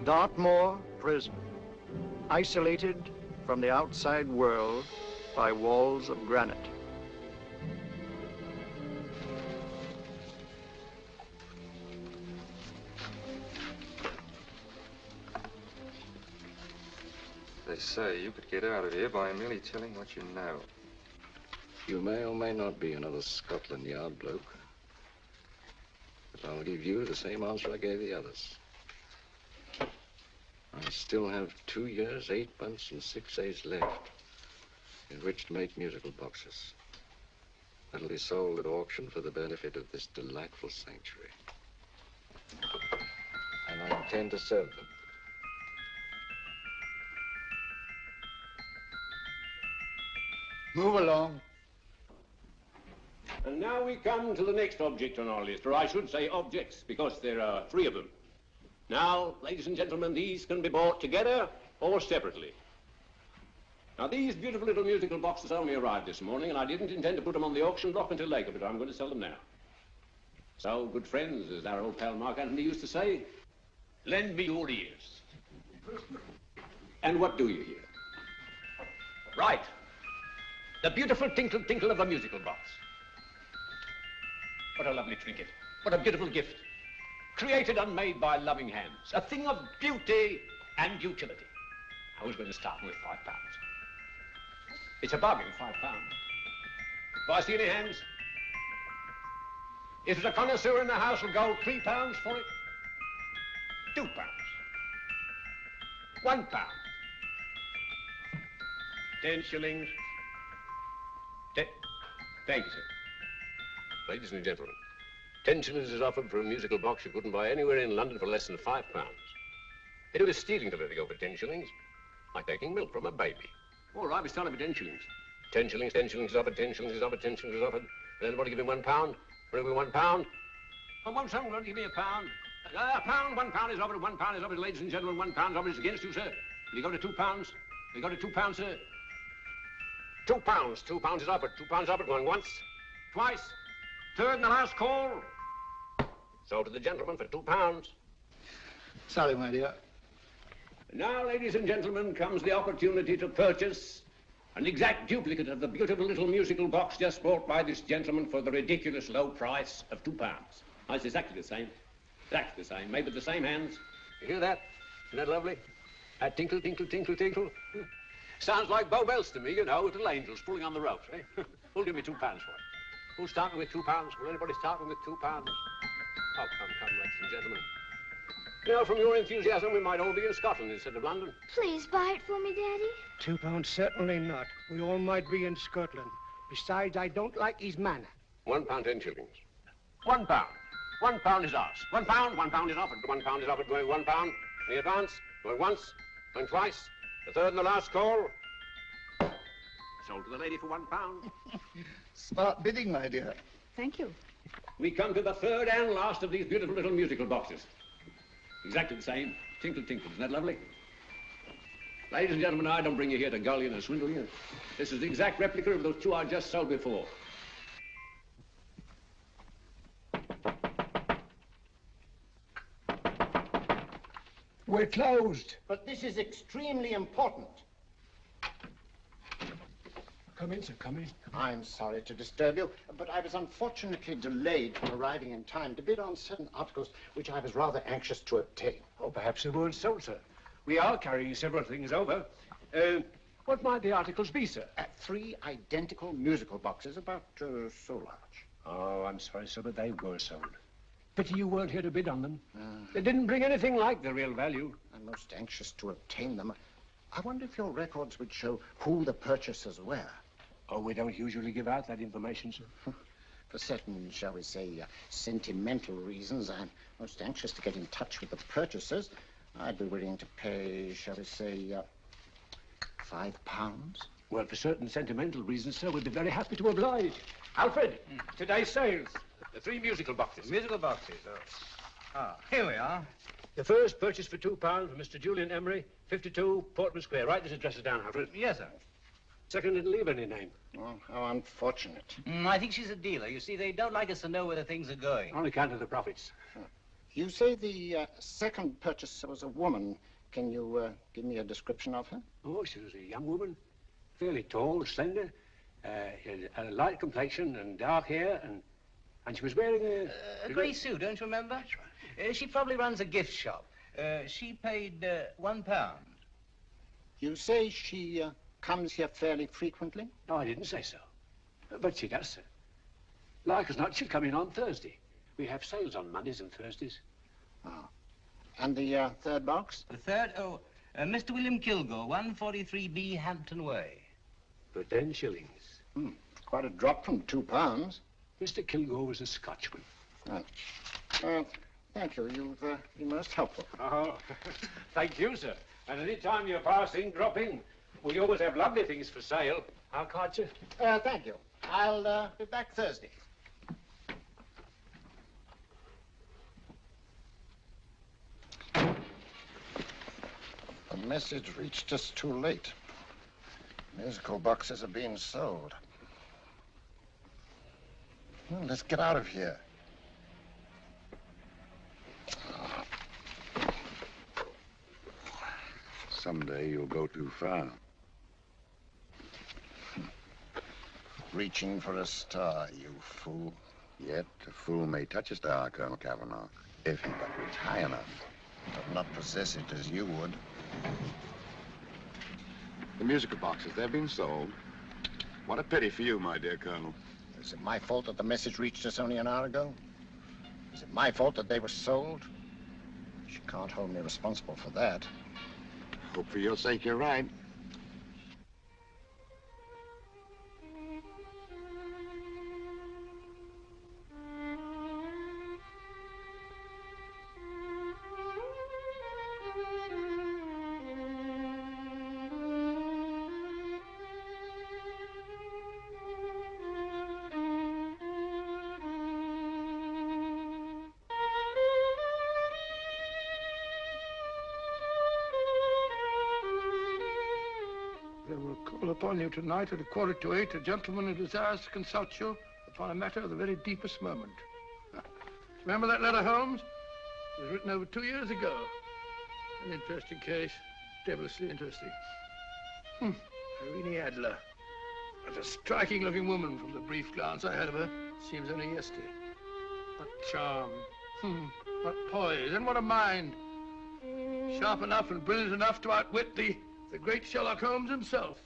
Dartmoor prison, isolated from the outside world by walls of granite. They say you could get out of here by merely telling what you know. You may or may not be another Scotland Yard bloke. But I'll give you the same answer I gave the others. I still have 2 years, 8 months, and 6 days left in which to make musical boxes. That'll be sold at auction for the benefit of this delightful sanctuary. And I intend to serve them. Move along. And now we come to the next object on our list, or I should say objects, because there are 3 of them. Now, ladies and gentlemen, these can be bought together or separately. Now, these beautiful little musical boxes only arrived this morning, and I didn't intend to put them on the auction block until later, but I'm going to sell them now. So, good friends, as our old pal Mark Antony used to say, lend me your ears. And what do you hear? Right. The beautiful tinkle tinkle of a musical box. What a lovely trinket. What a beautiful gift. Created and made by loving hands. A thing of beauty and utility. I was going to start with £5. It's a bargain, £5. Do I see any hands? If there's a connoisseur in the house, will go £3 for it. £2. £1. 10 shillings. Thank you, sir. Ladies and gentlemen, 10 shillings is offered for a musical box you couldn't buy anywhere in London for less than £5. It was stealing to let it go for 10 shillings, like taking milk from a baby. All right, we started for 10 shillings. 10 shillings, 10 shillings is offered, 10 shillings is offered, 10 shillings is offered. And anybody give me £1? Want to give me £1? Oh, won't someone give me £1? A pound, £1 is offered, £1 is offered, ladies and gentlemen, £1 offered is against you, sir. Will you go to £2? Will you go to £2, sir? £2, £2 is offered, £2 offered, going once, twice, third and the last call. So to the gentleman for £2. Sorry, my dear. Now, ladies and gentlemen, comes the opportunity to purchase an exact duplicate of the beautiful little musical box just bought by this gentleman for the ridiculous low price of £2. Oh, it's exactly the same. Exactly the same. Made with the same hands. You hear that? Isn't that lovely? That tinkle, tinkle, tinkle, tinkle. Sounds like Bow Bells to me, you know, little angels pulling on the ropes, eh? Who'll give me £2 for it? Who's starting with £2? Will anybody start with £2? Oh, come, ladies and gentlemen. You know, from your enthusiasm, we might all be in Scotland instead of London. Please buy it for me, Daddy. £2, certainly not. We all might be in Scotland. Besides, I don't like his manner. £1, 10 shillings. £1. £1 is ours. £1 is offered. £1 is offered. Going £1 in the advance. Going once. Going twice. The third and the last call. Sold to the lady for £1. Smart bidding, my dear. Thank you. We come to the third and last of these beautiful little musical boxes. Exactly the same. Tinkle, tinkle. Isn't that lovely? Ladies and gentlemen, I don't bring you here to gull you and swindle you. This is the exact replica of those 2 I just sold before. We're closed. But this is extremely important. Come in, sir, come in. I'm sorry to disturb you, but I was unfortunately delayed from arriving in time to bid on certain articles which I was rather anxious to obtain. Oh, perhaps they weren't sold, sir. We are carrying several things over. What might the articles be, sir? 3 identical musical boxes, about so large. Oh, I'm sorry, sir, but they were sold. Pity you weren't here to bid on them. They didn't bring anything like the real value. I'm most anxious to obtain them. I wonder if your records would show who the purchasers were. Oh, we don't usually give out that information, sir. For certain, shall we say, sentimental reasons, I'm most anxious to get in touch with the purchasers. I'd be willing to pay, shall we say, £5. Well, for certain sentimental reasons, sir, we'd be very happy to oblige. Alfred, today's sales. The 3 musical boxes. Musical boxes, oh. Ah, here we are. The first purchased for £2 for Mr. Julian Emery, 52 Portman Square. Write this address down, Alfred. Yes, sir. Second didn't leave any name. Oh, how unfortunate. I think she's a dealer. You see, they don't like us to know where the things are going. On account of the profits. You say the second purchaser was a woman. Can you give me a description of her? Oh, she was a young woman, fairly tall, slender, had a light complexion and dark hair, and she was wearing A grey suit, don't you remember? That's right. She probably runs a gift shop. She paid £1. You say she comes here fairly frequently? No, I didn't say so. But she does, sir. Like as not, she'll come in on Thursday. We have sales on Mondays and Thursdays. Ah. And the third box? The third? Oh, Mr. William Kilgore, 143B Hampton Way. For 10 shillings. Quite a drop from £2. Mr. Kilgore was a Scotchman. Thank you. You've been most helpful. Oh, thank you, sir. And any time you're passing, drop in. We always have lovely things for sale. How can't you? Thank you. I'll be back Thursday. The message reached us too late. Musical boxes are being sold. Well, let's get out of here. Someday you'll go too far. Reaching for a star, you fool. Yet a fool may touch a star, Colonel Cavanaugh, if he but reach high enough. But not possess it as you would. The musical boxes, they're being sold. What a pity for you, my dear Colonel. Is it my fault that the message reached us only an hour ago? Is it my fault that they were sold? You can't hold me responsible for that. Hope for your sake you're right. Upon you tonight at 7:45, a gentleman who desires to consult you upon a matter of the very deepest moment. Remember that letter, Holmes? It was written over 2 years ago. An interesting case, devilishly interesting. Irene Adler. What a striking-looking woman from the brief glance I had of her. Seems only yesterday. What charm. What poise, and what a mind. Sharp enough and brilliant enough to outwit the great Sherlock Holmes himself.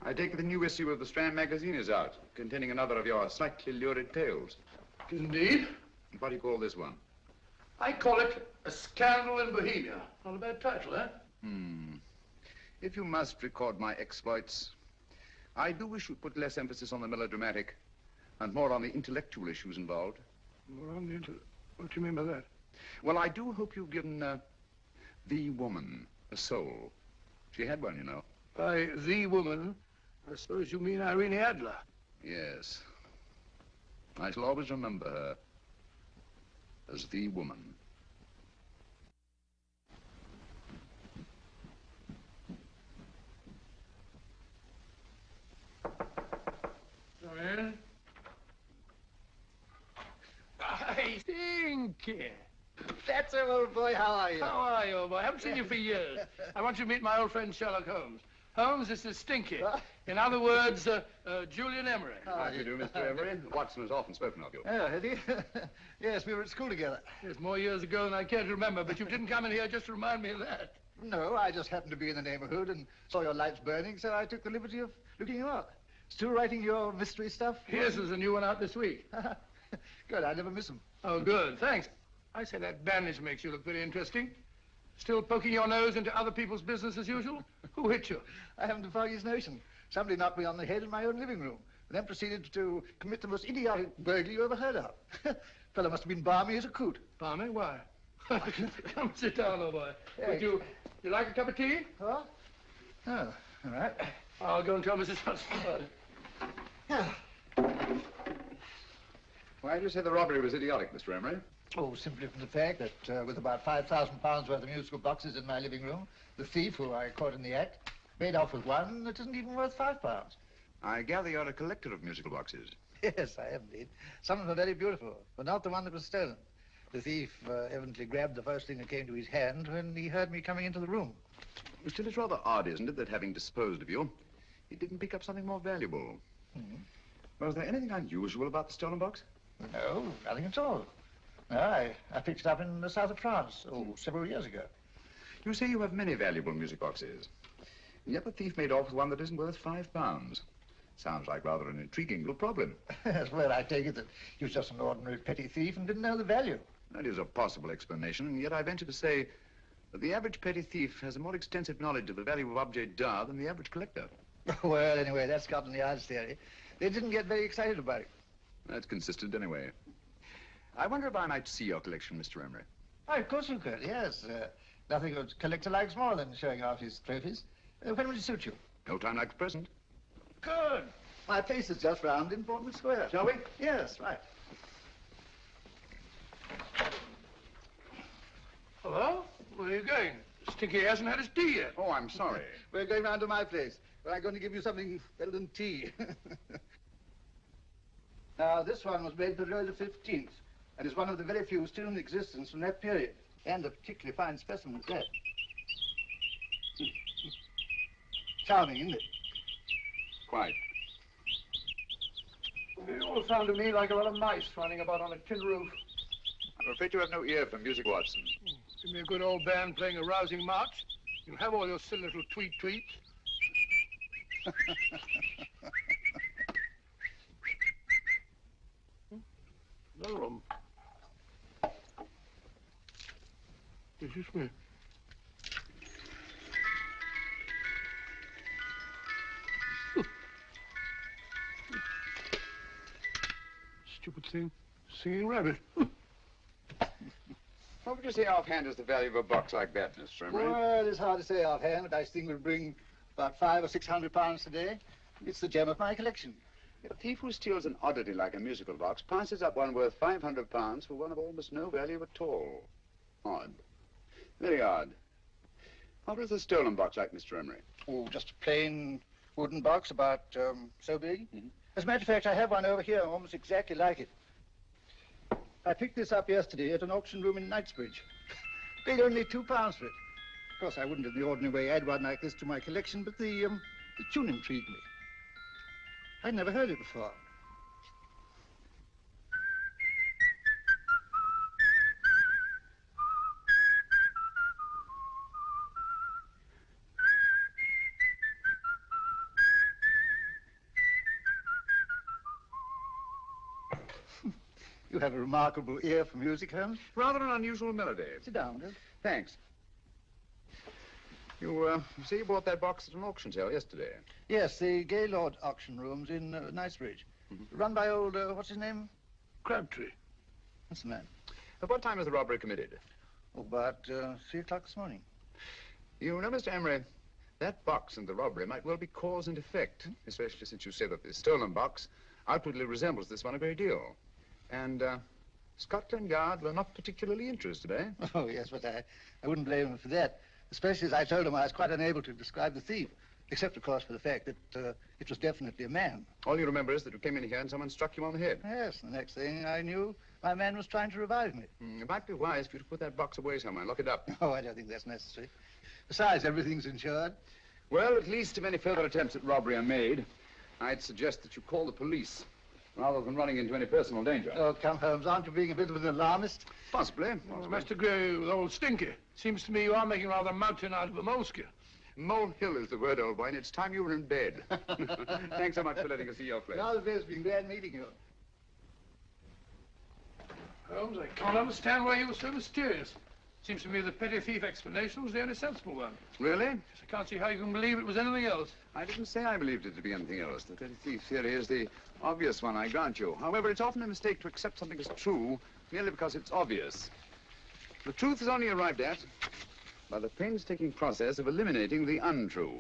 I take it the new issue of the Strand magazine is out, containing another of your slightly lurid tales. Indeed. What do you call this one? I call it A Scandal in Bohemia. Not a bad title, eh? If you must record my exploits, I do wish you'd put less emphasis on the melodramatic and more on the intellectual issues involved. More on the what do you mean by that? Well, I do hope you've given the woman a soul. She had one, you know. By the woman, I suppose you mean Irene Adler. Yes. I shall always remember her as the woman. Come in. Hey, Stinky. That's it, old boy. How are you? How are you, old boy? I haven't seen you for years. I want you to meet my old friend Sherlock Holmes. Holmes, this is Stinky. In other words, Julian Emery. How do you do, Mr. Emery? Watson has often spoken of you. Oh, has he? Yes, we were at school together. It's more years ago than I care to remember, but you didn't come in here just to remind me of that. No, I just happened to be in the neighborhood and saw your lights burning, so I took the liberty of looking you up. Still writing your mystery stuff? Yes, there's a new one out this week. Good, I never miss them. Oh, good, thanks. I say that bandage makes you look very interesting. Still poking your nose into other people's business as usual? Who hit you? I haven't the foggiest notion. Somebody knocked me on the head in my own living room, and then proceeded to commit the most idiotic burglary you ever heard of. Fellow must have been balmy as a coot. Balmy? Why? Come sit down, old boy. Hey. Would you like a cup of tea? Huh? Oh, all right. I'll go and tell Mrs. Hudson. Why do you say the robbery was idiotic, Mr. Emery? Oh, simply from the fact that with about £5,000 worth of musical boxes in my living room, the thief, who I caught in the act, made off with one that isn't even worth £5. I gather you're a collector of musical boxes. Yes, I am indeed. Some of them are very beautiful, but not the one that was stolen. The thief evidently grabbed the first thing that came to his hand when he heard me coming into the room. Still, it's rather odd, isn't it, that having disposed of you, he didn't pick up something more valuable. Was there anything unusual about the stolen box? No, nothing at all. No, I picked it up in the south of France, several years ago. You say you have many valuable music boxes. And yet the thief made off with one that isn't worth £5. Sounds like rather an intriguing little problem. Well, I take it that he was just an ordinary petty thief and didn't know the value. That is a possible explanation, and yet I venture to say that the average petty thief has a more extensive knowledge of the value of object d'art than the average collector. Well, anyway, that's Scotland Yard's theory. They didn't get very excited about it. That's consistent anyway. I wonder if I might see your collection, Mr. Emery. Oh, of course you could, yes. Nothing a collector likes more than showing off his trophies. When would it suit you? No time like the present. Good. My place is just round in Portman Square. Shall we? Yes, right. Hello? Where are you going? Stinky hasn't had his tea yet. Oh, I'm sorry. We're going round to my place, but I'm going to give you something better than tea. Now, this one was made for Louis XV, and is one of the very few still in existence from that period, and a particularly fine specimen at that. Charming, isn't it? Quite. They all sound to me like a lot of mice running about on a tin roof. I'm afraid you have no ear for music, Watson. Give me a good old band playing a rousing march. You'll have all your silly little tweets. Another room. Is this me? Stupid thing. Singing rabbit. What would you say offhand is the value of a box like that, Mr. Emery? Well, it's hard to say offhand, but I think we'll bring about £500 or £600 today. It's the gem of my collection. A thief who steals an oddity like a musical box passes up one worth £500 for one of almost no value at all. Odd. Very odd. What was the stolen box like, Mr. Emery? Oh, just a plain wooden box about so big. As a matter of fact, I have one over here almost exactly like it. I picked this up yesterday at an auction room in Knightsbridge. Paid only £2 for it. Of course, I wouldn't in the ordinary way add one like this to my collection, but the tune intrigued me. I'd never heard it before. You have a remarkable ear for music, Holmes. Rather an unusual melody. Sit down, Bill. Thanks. You say you bought that box at an auction sale yesterday? Yes, the Gaylord auction rooms in Knightsbridge. Run by old, what's his name? Crabtree. That's the man. At what time was the robbery committed? Oh, about 3 o'clock this morning. You know, Mr. Emery, that box and the robbery might well be cause and effect, especially since you say that the stolen box outwardly resembles this one a great deal. And Scotland Yard were not particularly interested, eh? Oh, yes, but I wouldn't blame him for that, especially as I told him I was quite unable to describe the thief, except, of course, for the fact that it was definitely a man. All you remember is that you came in here and someone struck you on the head. Yes, the next thing I knew, my man was trying to revive me. It might be wise for you to put that box away somewhere and lock it up. Oh, I don't think that's necessary. Besides, everything's insured. Well, at least if any further attempts at robbery are made, I'd suggest that you call the police, rather than running into any personal danger. Oh, come, Holmes, aren't you being a bit of an alarmist? Possibly. Well, Mr. Gray with old Stinky. Seems to me you are making rather a mountain out of a moleskin. Molehill is the word, old boy, and it's time you were in bed. Thanks so much for letting us see your place. Now the best, been glad meeting you. Holmes, I can't understand why you were so mysterious. Seems to me the petty thief explanation was the only sensible one. Really? I can't see how you can believe it was anything else. I didn't say I believed it to be anything else. The petty thief theory is the obvious one, I grant you. However, it's often a mistake to accept something as true merely because it's obvious. The truth is only arrived at by the painstaking process of eliminating the untrue.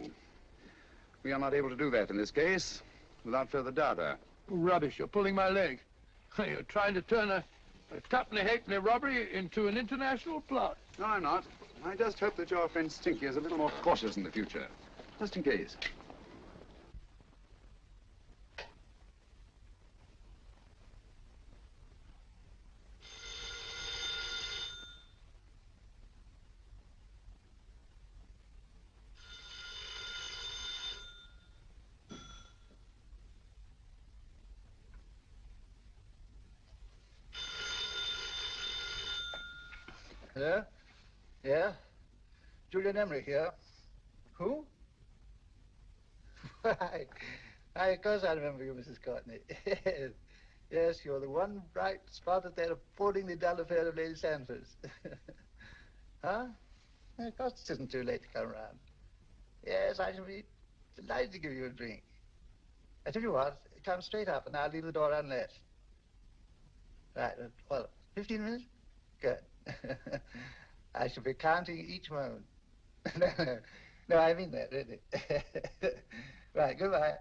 We are not able to do that in this case without further data. Rubbish, you're pulling my leg. You're trying to turn a tuppenny halfpenny robbery into an international plot. No, I'm not. I just hope that your friend Stinky is a little more cautious in the future, just in case. Hello? Yeah? Julian Emery here. Who? Why, of course I remember you, Mrs. Courtney. Yes, you're the one bright spot at that appallingly dull affair of Lady Sanford's. Huh? Of course it isn't too late to come round. Yes, I shall be delighted to give you a drink. I tell you what, come straight up and I'll leave the door unlatched. Right, well, 15 minutes? Good. I shall be counting each moment. No, I mean that, really. Right, goodbye.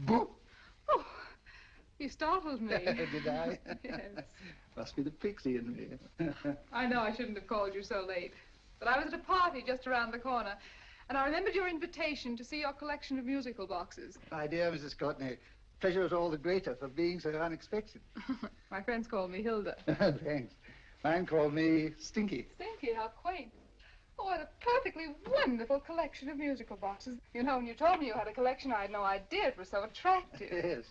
Boo! Oh, you startled me. Did I? Yes. Must be the pixie in me. I know I shouldn't have called you so late, but I was at a party just around the corner, and I remembered your invitation to see your collection of musical boxes. My dear Mrs. Courtney, pleasure is all the greater for being so unexpected. My friends call me Hilda. Thanks. Mine called me Stinky. Stinky, how quaint. Oh, what a perfectly wonderful collection of musical boxes. You know, when you told me you had a collection, I had no idea it was so attractive. Yes.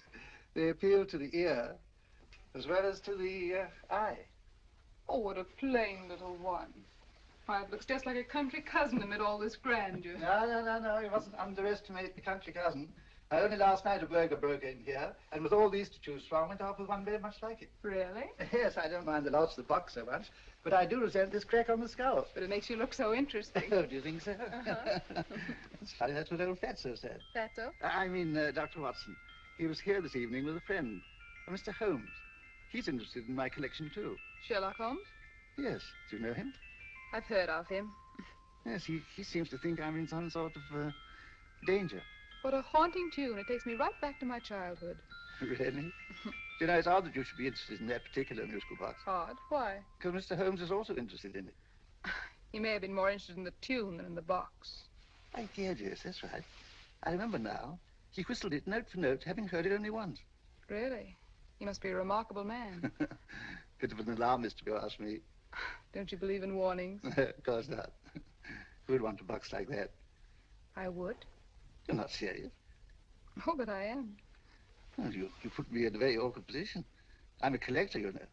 They appeal to the ear as well as to the eye. Oh, what a plain little one. Why, it looks just like a country cousin amid all this grandeur. No. You mustn't underestimate the country cousin. Only last night a burglar broke in here, and with all these to choose from, went off with one very much like it. Really? Yes, I don't mind the loss of the box so much, but I do resent this crack on the skull. But it makes you look so interesting. Oh, do you think so? Uh-huh. It's funny, that's what old Fatso said. Fatso? I mean, Dr. Watson. He was here this evening with a friend, Mr. Holmes. He's interested in my collection, too. Sherlock Holmes? Yes. Do you know him? I've heard of him. Yes, he seems to think I'm in some sort of danger. What a haunting tune. It takes me right back to my childhood. Really? You know, it's odd that you should be interested in that particular musical box. Odd? Why? Because Mr. Holmes is also interested in it. He may have been more interested in the tune than in the box. My dear, yes, that's right. I remember now. He whistled it note for note, having heard it only once. Really? He must be a remarkable man. Bit of an alarmist, if you ask me. Don't you believe in warnings? Of course not. Who'd want a box like that? I would. You're not serious. Oh, but I am. Well, you put me in a very awkward position. I'm a collector, you know.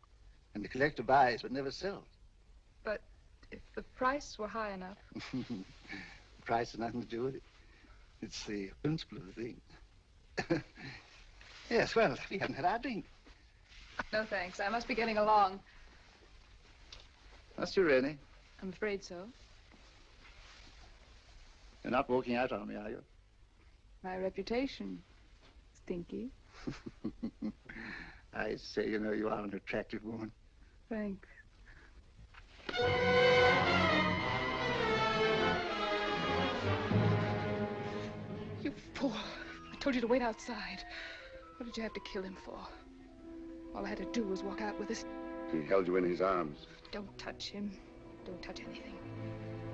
And the collector buys but never sells. But if the price were high enough... The price has nothing to do with it. It's the principle of the thing. Yes, well, we haven't had our drink. No, thanks. I must be getting along. Must you really? I'm afraid so. You're not walking out on me, are you? My reputation, Stinky. I say, you know, you are an attractive woman. Thanks. You fool. I told you to wait outside. What did you have to kill him for? All I had to do was walk out with this. He held you in his arms. Don't touch him. Don't touch anything.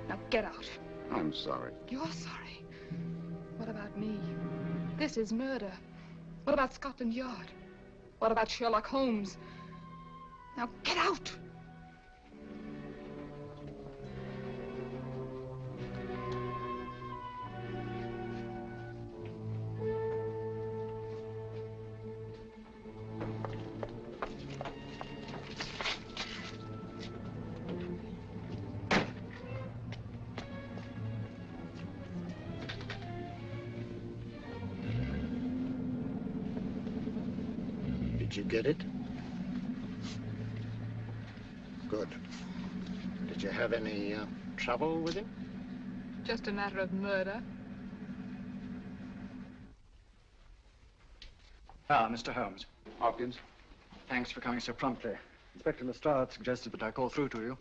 Now get out. I'm sorry. You're sorry. What about me? This is murder. What about Scotland Yard? What about Sherlock Holmes? Now get out! Did you get it? Good. Did you have any trouble with him? Just a matter of murder. Ah, Mr. Holmes. Hopkins. Thanks for coming so promptly. Inspector Lestrade suggested that I call through to you.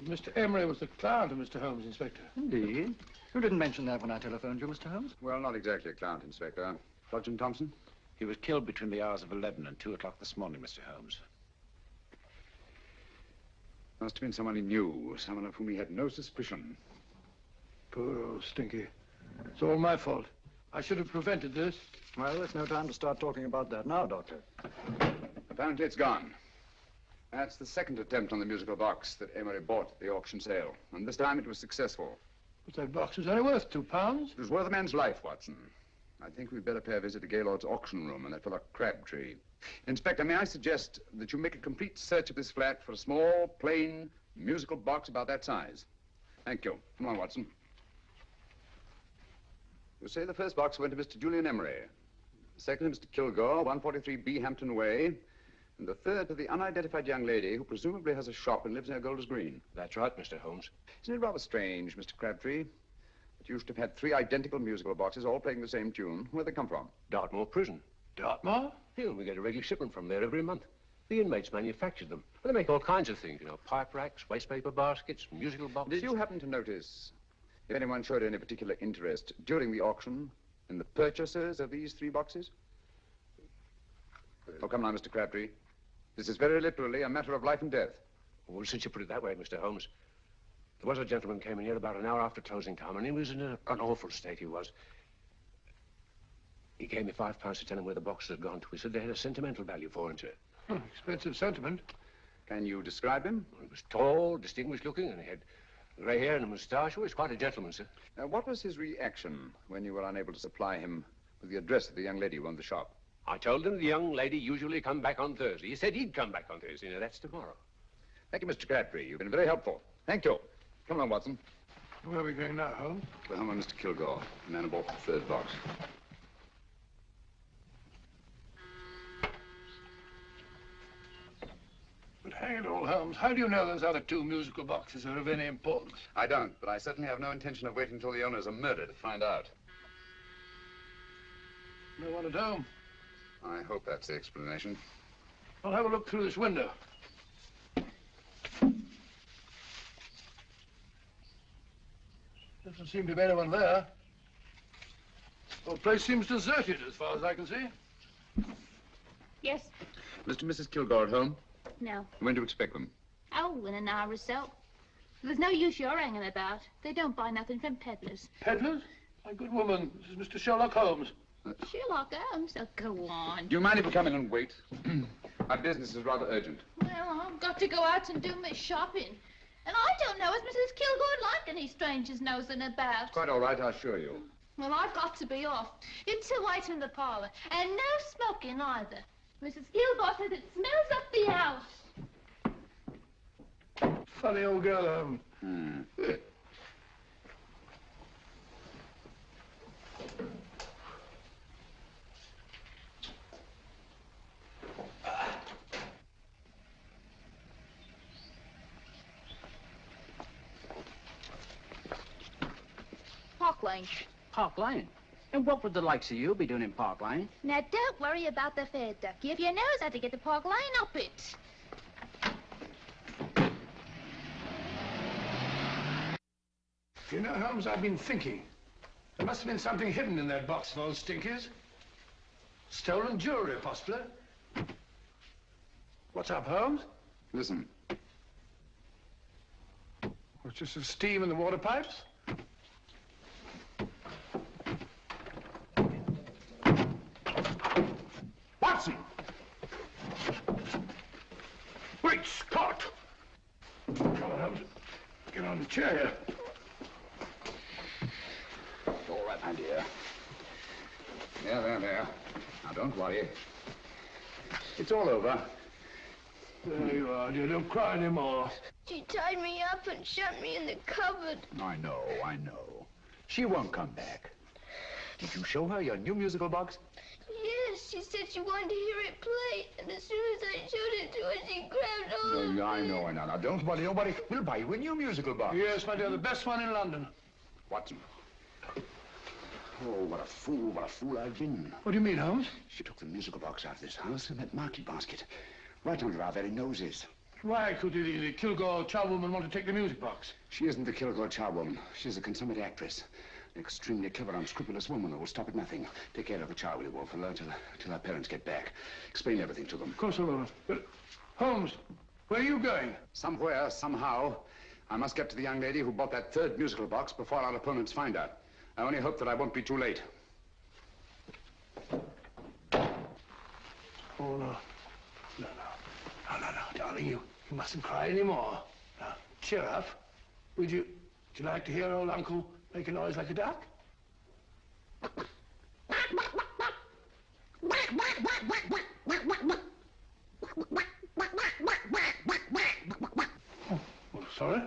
Mr. Emery was the client of Mr. Holmes, Inspector. Indeed. You didn't mention that when I telephoned you, Mr. Holmes. Well, not exactly a client, Inspector. Sergeant Thompson? He was killed between the hours of 11 and 2 o'clock this morning, Mr. Holmes. Must have been someone he knew, someone of whom he had no suspicion. Poor old Stinky. It's all my fault. I should have prevented this. Well, there's no time to start talking about that now, Doctor. Apparently it's gone. That's the second attempt on the musical box that Emery bought at the auction sale. And this time it was successful. But that box was only worth £2. It was worth a man's life, Watson. I think we'd better pay a visit to Gaylord's auction room and that fellow Crabtree. Inspector, may I suggest that you make a complete search of this flat for a small, plain, musical box about that size? Thank you. Come on, Watson. You say the first box went to Mr. Julian Emery. The second to Mr. Kilgore, 143B Hampton Way. And the third to the unidentified young lady who presumably has a shop and lives near Golders Green. That's right, Mr. Holmes. Isn't it rather strange, Mr. Crabtree, that you should have had 3 identical musical boxes all playing the same tune? Where'd they come from? Dartmoor prison. Dartmoor? Here, we get a regular shipment from there every month. The inmates manufactured them. Well, they make all kinds of things, you know, pipe racks, waste paper baskets, musical boxes. Did you happen to notice if anyone showed any particular interest during the auction in the purchasers of these 3 boxes? Oh, come now, Mr. Crabtree. This is very literally a matter of life and death. Well, since you put it that way, Mr. Holmes, there was a gentleman came in here about an hour after closing time, and he was in an awful state, he was. He gave me £5 to tell him where the boxes had gone to. He said they had a sentimental value for him, sir. Expensive sentiment. Can you describe him? He was tall, distinguished looking, and he had grey hair and a moustache. He was quite a gentleman, sir. What was his reaction when you were unable to supply him with the address of the young lady who owned the shop? I told him the young lady usually come back on Thursday. He said he'd come back on Thursday. Now, that's tomorrow. Thank you, Mr. Crabtree. You've been very helpful. Thank you. Come on, Watson. Where are we going now, Holmes? We're home on Mr. Kilgore, the man who bought the 3rd box. But hang it all, Holmes, how do you know those other 2 musical boxes are of any importance? I don't, but I certainly have no intention of waiting until the owners are murdered to find out. No one at home. I hope that's the explanation. I'll have a look through this window. Doesn't seem to be anyone there. The whole place seems deserted as far as I can see. Yes? Mr. and Mrs. Kilgore at home? No. When do you expect them? Oh, in an hour or so. There's no use you're hanging about. They don't buy nothing from peddlers. Peddlers? My good woman, this is Mr. Sherlock Holmes. Sherlock Holmes? Oh, go on. Do you mind if we come in and wait? My business is rather urgent. Well, I've got to go out and do my shopping. And I don't know if Mrs. Kilgore like any strangers nosing about. Quite all right, I assure you. Well, I've got to be off. It's a wait in the parlor. And no smoking either. Mrs. Kilgore says it smells up the house. Funny old girl, Holmes. Park Lane. Park Lane? And what would the likes of you be doing in Park Lane? Now, don't worry about the fare, Ducky. If you knows how to get to Park Lane, up it. You know, Holmes, I've been thinking. There must have been something hidden in that box of old Stinky's. Stolen jewelry, possibly. What's up, Holmes? Listen. What's just some steam in the water pipes? Watson! Great Scott! Come on, Holmes. Get on the chair. All right, my dear. There. Now, don't worry. It's all over. There you are, dear. Don't cry anymore. She tied me up and shut me in the cupboard. I know. She won't come back. Did you show her your new musical box? Yes, she said she wanted to hear it play, and as soon as I showed it to her, she grabbed hold of me. I know. Now, don't worry. We'll buy you a new musical box. Yes, my dear, the best one in London. Watson. Oh, what a fool I've been. What do you mean, Holmes? She took the musical box out of this house in that market basket, right under our very noses. Why could the Kilgore charwoman want to take the music box? She isn't the Kilgore charwoman. She's a consummate actress. An extremely clever, unscrupulous woman who will stop at nothing. Take care of the child, will you, Wolf, till our parents get back. Explain everything to them. Of course I will. But, Holmes, where are you going? Somewhere, somehow. I must get to the young lady who bought that 3rd musical box before our opponents find out. I only hope that I won't be too late. Oh, no, darling. darling, you mustn't cry anymore. Now, cheer up. Would you like to hear old Uncle make a noise like a duck? Oh, sorry.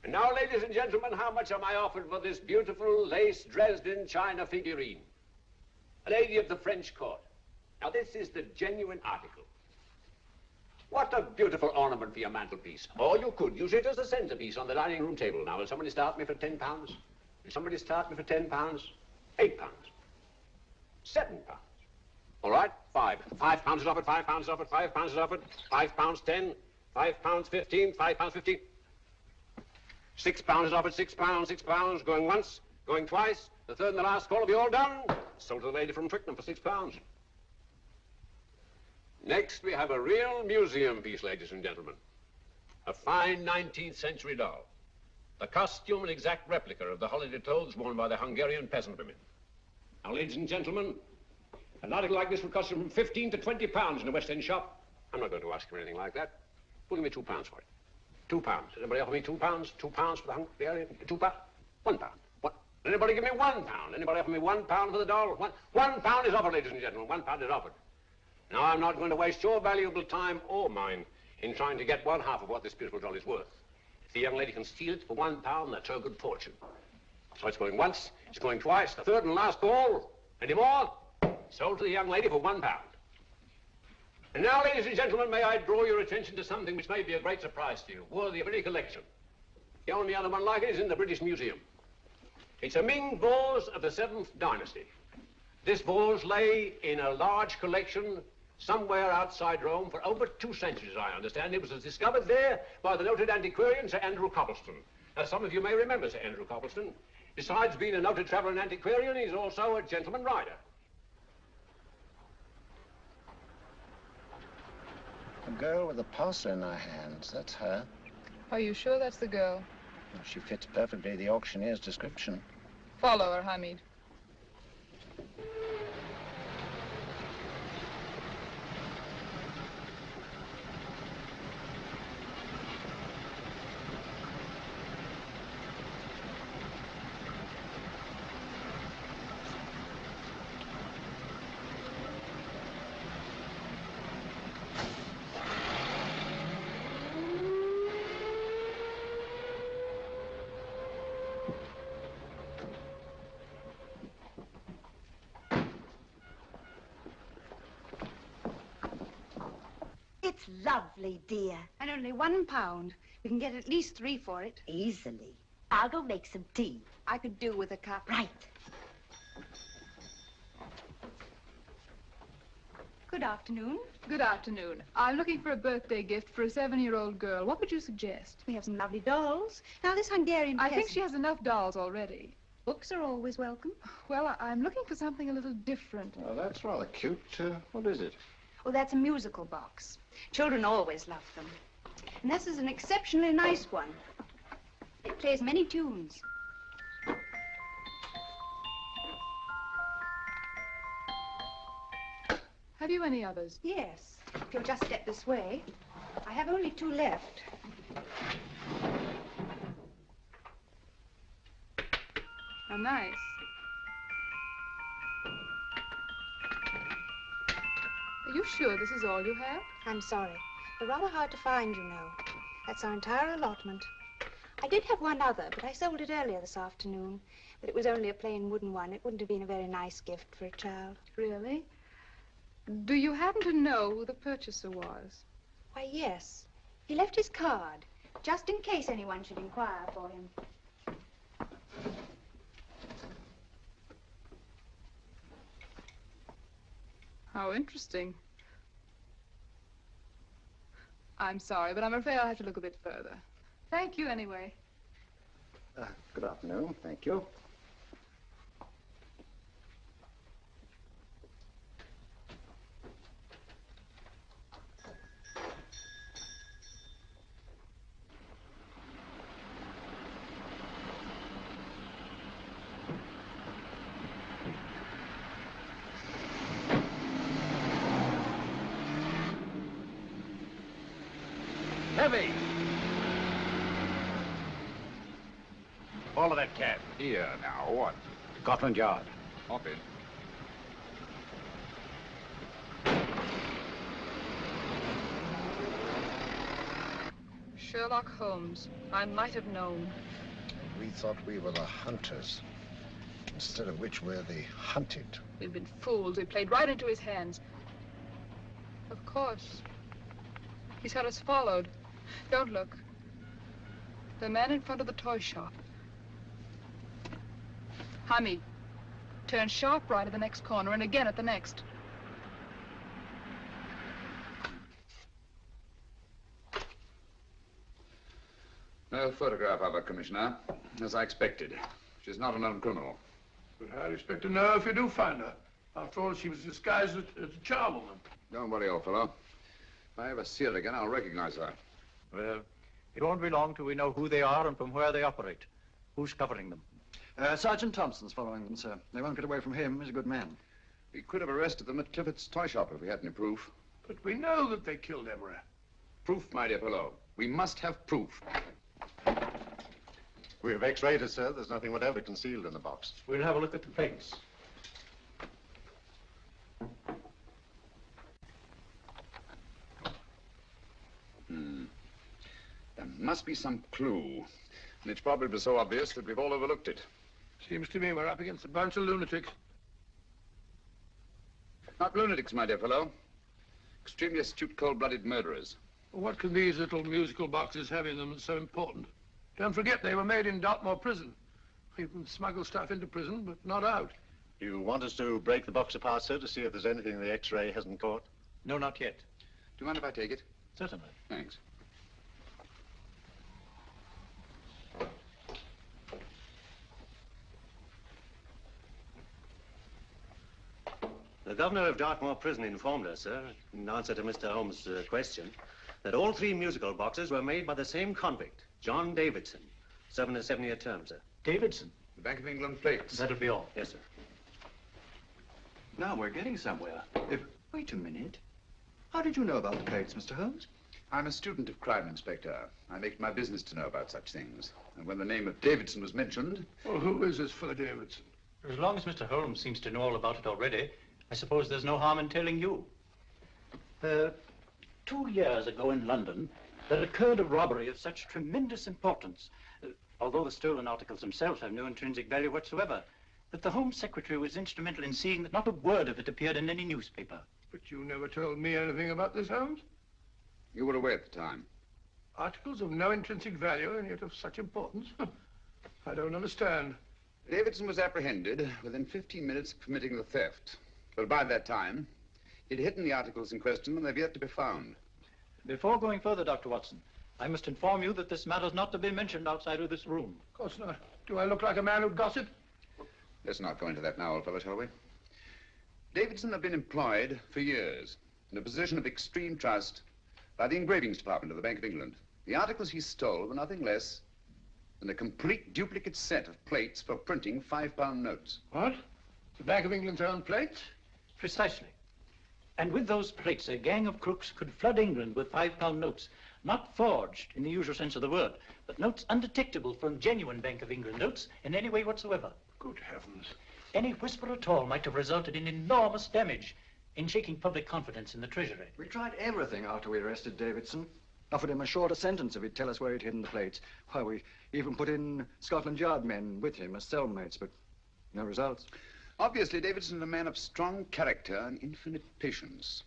And now, ladies and gentlemen, how much am I offered for this beautiful lace Dresden china figurine? A lady of the French court. Now, this is the genuine article. What a beautiful ornament for your mantelpiece. Or you could use it as a centerpiece on the dining room table. Now, will somebody start me for £10? Will somebody start me for £10? £8? £7? All right, £5. £5 is offered, £5 is offered, £5 is offered, £5, 10, £5, 15, £5, 15. £6 is offered, £6, going once, going twice, the third and the last call will be all done. Sold to the lady from Twickenham for £6. Next, we have a real museum piece, ladies and gentlemen. A fine 19th century doll. The costume an exact replica of the holiday clothes worn by the Hungarian peasant women. Now, ladies and gentlemen, an article like this would cost you from £15 to £20 in a West End shop. I'm not going to ask for anything like that. Who'll give me £2 for it? £2. Does anybody offer me £2? £2 for the Hungarian? £2? £1. What? Anybody give me £1? Anybody offer me £1 for the doll? £1 is offered, ladies and gentlemen. £1 is offered. Now, I'm not going to waste your valuable time or mine in trying to get one half of what this beautiful doll is worth. If the young lady can steal it for £1, that's her good fortune. So it's going once, it's going twice, the third and last call. Any more? Sold to the young lady for £1. And now, ladies and gentlemen, may I draw your attention to something which may be a great surprise to you, worthy of any collection. The only other one like it is in the British Museum. It's a Ming vase of the 7th dynasty. This vase lay in a large collection somewhere outside Rome for over 2 centuries, I understand. It was discovered there by the noted antiquarian, Sir Andrew Coppleston. Now, some of you may remember Sir Andrew Coppleston. Besides being a noted traveller and antiquarian, he's also a gentleman rider. A girl with a parcel in her hands, that's her. Are you sure that's the girl? Well, she fits perfectly the auctioneer's description. Follow her, Hamid. It's lovely, dear. And only £1. We can get at least 3 for it. Easily. I'll go make some tea. I could do with a cup. Right. Good afternoon. Good afternoon. I'm looking for a birthday gift for a 7-year-old girl. What would you suggest? We have some lovely dolls. Now, this Hungarian I peasant... think she has enough dolls already. Books are always welcome. Well, I'm looking for something a little different. Oh, that's rather cute. What is it? Oh, that's a musical box. Children always love them. And this is an exceptionally nice one. It plays many tunes. Have you any others? Yes. If you'll just step this way. I have only 2 left. How nice. Are you sure this is all you have? I'm sorry. They're rather hard to find, you know. That's our entire allotment. I did have one other, but I sold it earlier this afternoon. But it was only a plain wooden one. It wouldn't have been a very nice gift for a child. Really? Do you happen to know who the purchaser was? Why, yes. He left his card, just in case anyone should inquire for him. How interesting. I'm sorry, but I'm afraid I'll have to look a bit further. Thank you anyway. Good afternoon. Thank you. Heavy! Follow that cab. Here now, what? Scotland Yard. Hop in. Sherlock Holmes. I might have known. We thought we were the hunters, instead of which we're the hunted. We've been fools. We played right into his hands. Of course. He's had us followed. Don't look. The man in front of the toy shop. Hamid, turn sharp right at the next corner and again at the next. No photograph of her, Commissioner, as I expected. She's not a known criminal. But how do you expect to know if you do find her? After all, she was disguised as a charwoman. Don't worry, old fellow. If I ever see her again, I'll recognize her. Well, it won't be long till we know who they are and from where they operate. Who's covering them? Sergeant Thompson's following them, sir. They won't get away from him. He's a good man. We could have arrested them at Clifford's toy shop if we had any proof. But we know that they killed Emery. Proof, my dear fellow. We must have proof. We have x-rayed it, sir. There's nothing whatever concealed in the box. We'll have a look at the plates. There must be some clue. And it's probably so obvious that we've all overlooked it. Seems to me we're up against a bunch of lunatics. Not lunatics, my dear fellow. Extremely astute, cold-blooded murderers. Well, what can these little musical boxes have in them that's so important? Don't forget, they were made in Dartmoor prison. You can smuggle stuff into prison, but not out. You want us to break the box apart, sir, to see if there's anything the x-ray hasn't caught? No, not yet. Do you mind if I take it? Certainly. Thanks. The governor of Dartmoor prison informed us, sir, in answer to Mr. Holmes' question, that all three musical boxes were made by the same convict, John Davidson, serving a 7-year term, sir. Davidson? The Bank of England plates. That'll be all. Yes, sir. Now we're getting somewhere. Wait a minute. How did you know about the plates, Mr. Holmes? I'm a student of crime, Inspector. I make it my business to know about such things. And when the name of Davidson was mentioned... Well, who is this fellow Davidson? As long as Mr. Holmes seems to know all about it already, I suppose there's no harm in telling you. 2 years ago in London, there occurred a robbery of such tremendous importance, although the stolen articles themselves have no intrinsic value whatsoever, that the Home Secretary was instrumental in seeing that not a word of it appeared in any newspaper. But you never told me anything about this, Holmes. You were away at the time. Articles of no intrinsic value and yet of such importance? I don't understand. Davidson was apprehended within 15 minutes of committing the theft. But by that time, he'd hidden the articles in question and they've yet to be found. Before going further, Dr. Watson, I must inform you that this matter's not to be mentioned outside of this room. Of course not. Do I look like a man who'd gossip? Let's not go into that now, old fellow, shall we? Davidson had been employed for years in a position of extreme trust by the engravings department of the Bank of England. The articles he stole were nothing less than a complete duplicate set of plates for printing £5 notes. What? The Bank of England's own plates? Precisely. And with those plates, a gang of crooks could flood England with £5 notes, not forged in the usual sense of the word, but notes undetectable from genuine Bank of England notes in any way whatsoever. Good heavens. Any whisper at all might have resulted in enormous damage in shaking public confidence in the Treasury. We tried everything after we arrested Davidson. Offered him a shorter sentence if he'd tell us where he'd hidden the plates. Why, we even put in Scotland Yard men with him as cellmates, but no results. Obviously, Davidson is a man of strong character and infinite patience.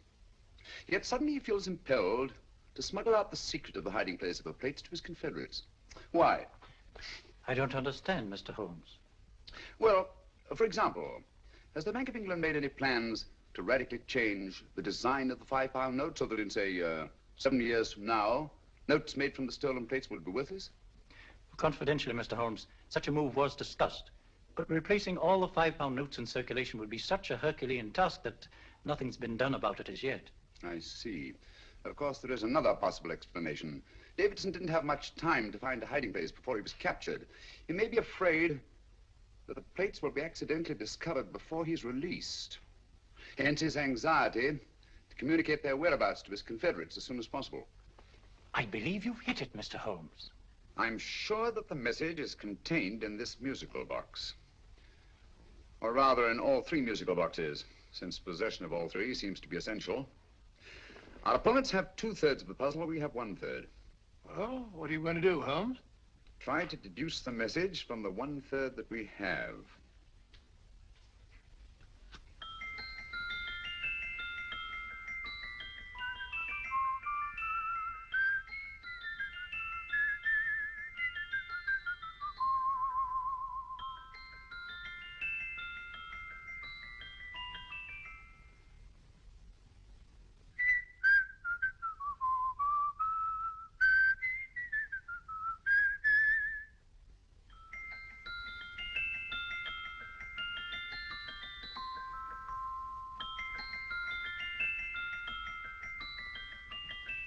Yet suddenly he feels impelled to smuggle out the secret of the hiding place of the plates to his confederates. Why? I don't understand, Mr. Holmes. Well, for example, has the Bank of England made any plans to radically change the design of the £5 note so that in, say, 7 years from now, notes made from the stolen plates will be worthless? Confidentially, Mr. Holmes, such a move was discussed. But replacing all the £5 notes in circulation would be such a Herculean task that nothing's been done about it as yet. I see. Of course, there is another possible explanation. Davidson didn't have much time to find a hiding place before he was captured. He may be afraid that the plates will be accidentally discovered before he's released. Hence his anxiety to communicate their whereabouts to his confederates as soon as possible. I believe you've hit it, Mr. Holmes. I'm sure that the message is contained in this musical box. Or rather, in all 3 musical boxes, since possession of all 3 seems to be essential. Our opponents have 2/3 of the puzzle, we have 1/3. Well, what are you going to do, Holmes? Try to deduce the message from the 1/3 that we have.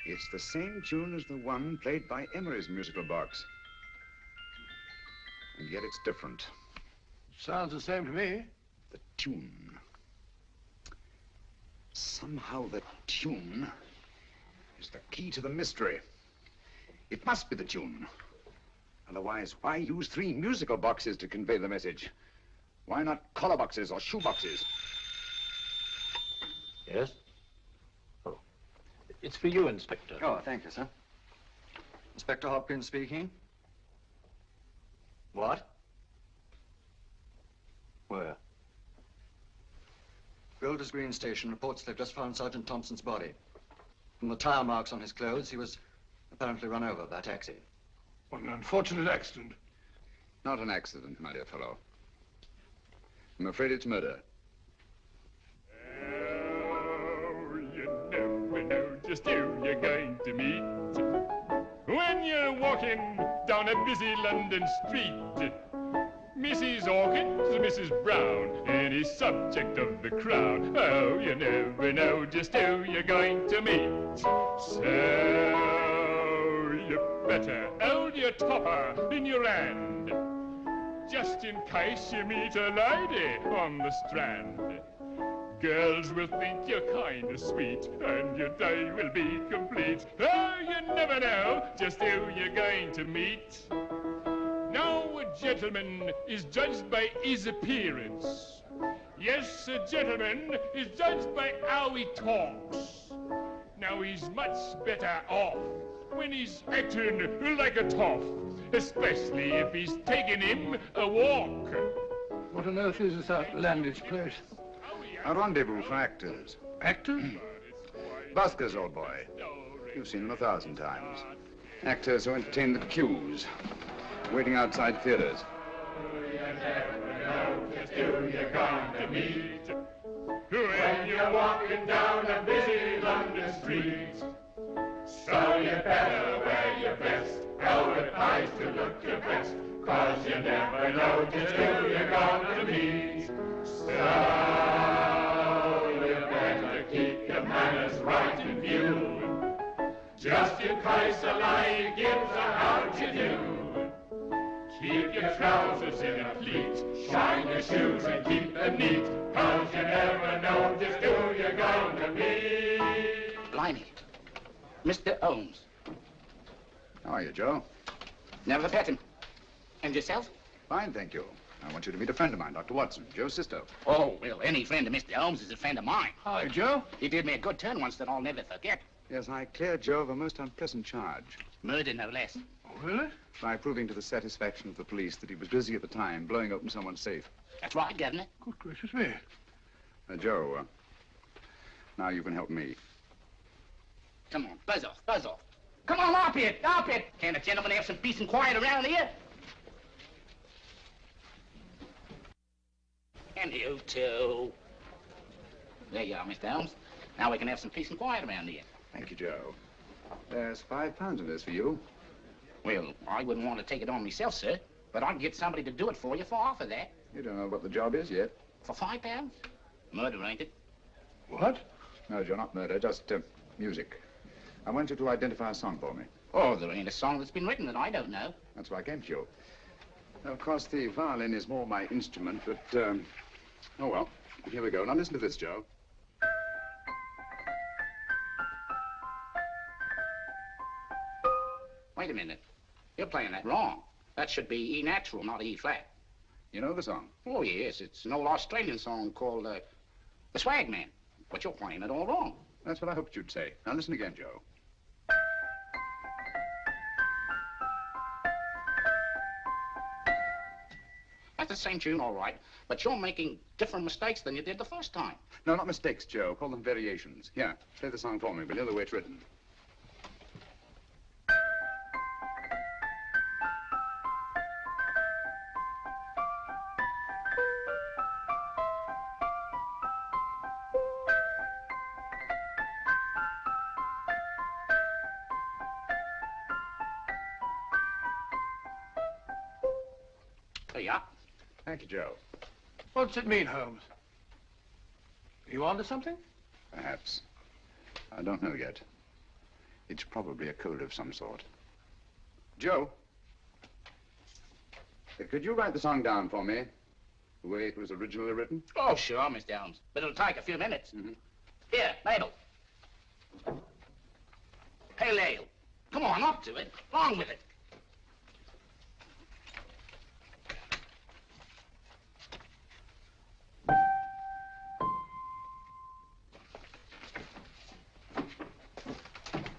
It's the same tune as the one played by Emery's musical box. And yet it's different. Sounds the same to me. The tune. Somehow the tune is the key to the mystery. It must be the tune. Otherwise, why use 3 musical boxes to convey the message? Why not collar boxes or shoe boxes? Yes? Oh. It's for you, Inspector. Oh, thank you, sir. Inspector Hopkins speaking. What? Where? Golders Green Station reports they've just found Sergeant Thompson's body. From the tire marks on his clothes, he was apparently run over by a taxi. What an unfortunate accident. Not an accident, my dear fellow. I'm afraid it's murder. Oh, you never know just who you're going to meet when you're walking down a busy London street. Mrs. Hawkins, Mrs. Brown, any subject of the crowd. Oh, you never know just who you're going to meet. So you better hold your topper in your hand, just in case you meet a lady on the Strand. Girls will think you're kind of sweet, and your day will be complete. Oh, you never know just who you're going to meet. Now a gentleman is judged by his appearance. Yes, a gentleman is judged by how he talks. Now he's much better off when he's acting like a toff, especially if he's taking him a walk. What on earth is this outlandish place? A rendezvous for actors. Actors? Buskers, old boy. You've seen them 1,000 times. Actors who entertain the queues, waiting outside theaters. Just who you're going to meet when you're walking down a busy London street. So you better wear your best, advertise to look your best, 'cause you never know just who you're going to meet. So you better keep your manners right in view, just in case a lady gives a how-do-you. Keep your trousers in a pleat, shine your shoes and keep them neat, 'cause you never know just who you're going to meet. Blimey. Mr. Holmes. How are you, Joe? Never met him. And yourself? Fine, thank you. I want you to meet a friend of mine, Dr. Watson, Joe's sister. Oh, well, any friend of Mr. Holmes is a friend of mine. Hi, Joe. He did me a good turn once that I'll never forget. Yes, I cleared Joe of a most unpleasant charge. Murder, no less. Oh, really? By proving to the satisfaction of the police that he was busy at the time blowing open someone's safe. That's right, Governor. Good gracious me. Joe, now you can help me. Come on, buzz off, buzz off. Come on, up it, up it. Can't a gentleman have some peace and quiet around here? And you too. There you are, Mr. Holmes. Now we can have some peace and quiet around here. Thank you, Joe. There's £5 in this for you. Well, I wouldn't want to take it on myself, sir. But I can get somebody to do it for you for half of that. You don't know what the job is yet. For £5? Murder, ain't it? What? No, Joe, not murder, just music. I want you to identify a song for me. Oh, there ain't a song that's been written that I don't know. That's why I came to you. Now, of course, the violin is more my instrument, but, oh, well, here we go. Now, listen to this, Joe. Wait a minute. You're playing that wrong. That should be E natural, not E flat. You know the song? Oh, yes. It's an old Australian song called, the Swagman. But you're playing it all wrong. That's what I hoped you'd say. Now, listen again, Joe. That's the same tune, all right. But you're making different mistakes than you did the first time. No, not mistakes, Joe. Call them variations. Here, play the song for me, will you, the way it's written. There you are. Thank you, Joe. What's it mean, Holmes? Are you on to something? Perhaps. I don't know yet. It's probably a code of some sort. Joe, could you write the song down for me, the way it was originally written? Oh, sure, Mr. Holmes. But it'll take a few minutes. Here, Mabel. Pale ale. Come on, up to it. Along with it.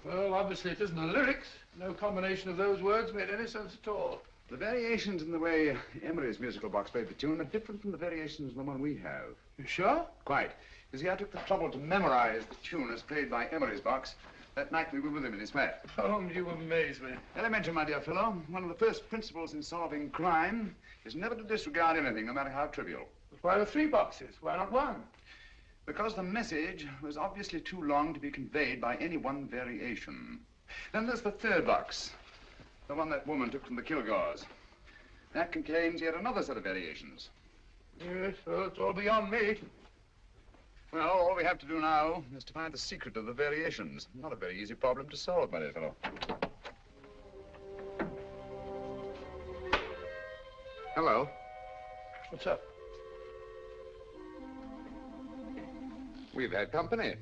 Well, obviously it isn't the lyrics. No combination of those words made any sense at all. The variations in the way Emery's musical box played the tune are different from the variations in the one we have. You sure? Quite. You see, I took the trouble to memorize the tune as played by Emery's box that night we were with him in his flat. Holmes, you amaze me. Elementary, my dear fellow. One of the first principles in solving crime is never to disregard anything, no matter how trivial. But why the 3 boxes? Why not 1? Because the message was obviously too long to be conveyed by any one variation. Then there's the 3rd box, the one that woman took from the Kilgores. That contains yet another set of variations. Yes, well, it's all beyond me. Well, all we have to do now is to find the secret of the variations. Not a very easy problem to solve, my dear fellow. Hello. What's up? We've had company.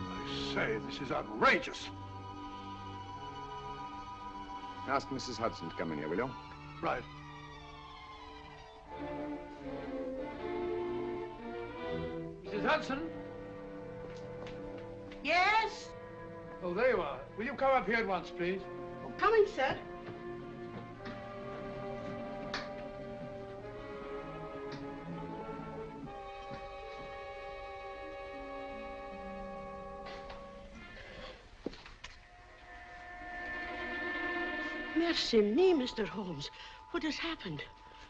I say, this is outrageous. Ask Mrs. Hudson to come in here, will you? Right. Mrs. Hudson? Yes? Oh, there you are. Will you come up here at once, please? Oh, coming, sir. Mercy me, Mr. Holmes. What has happened?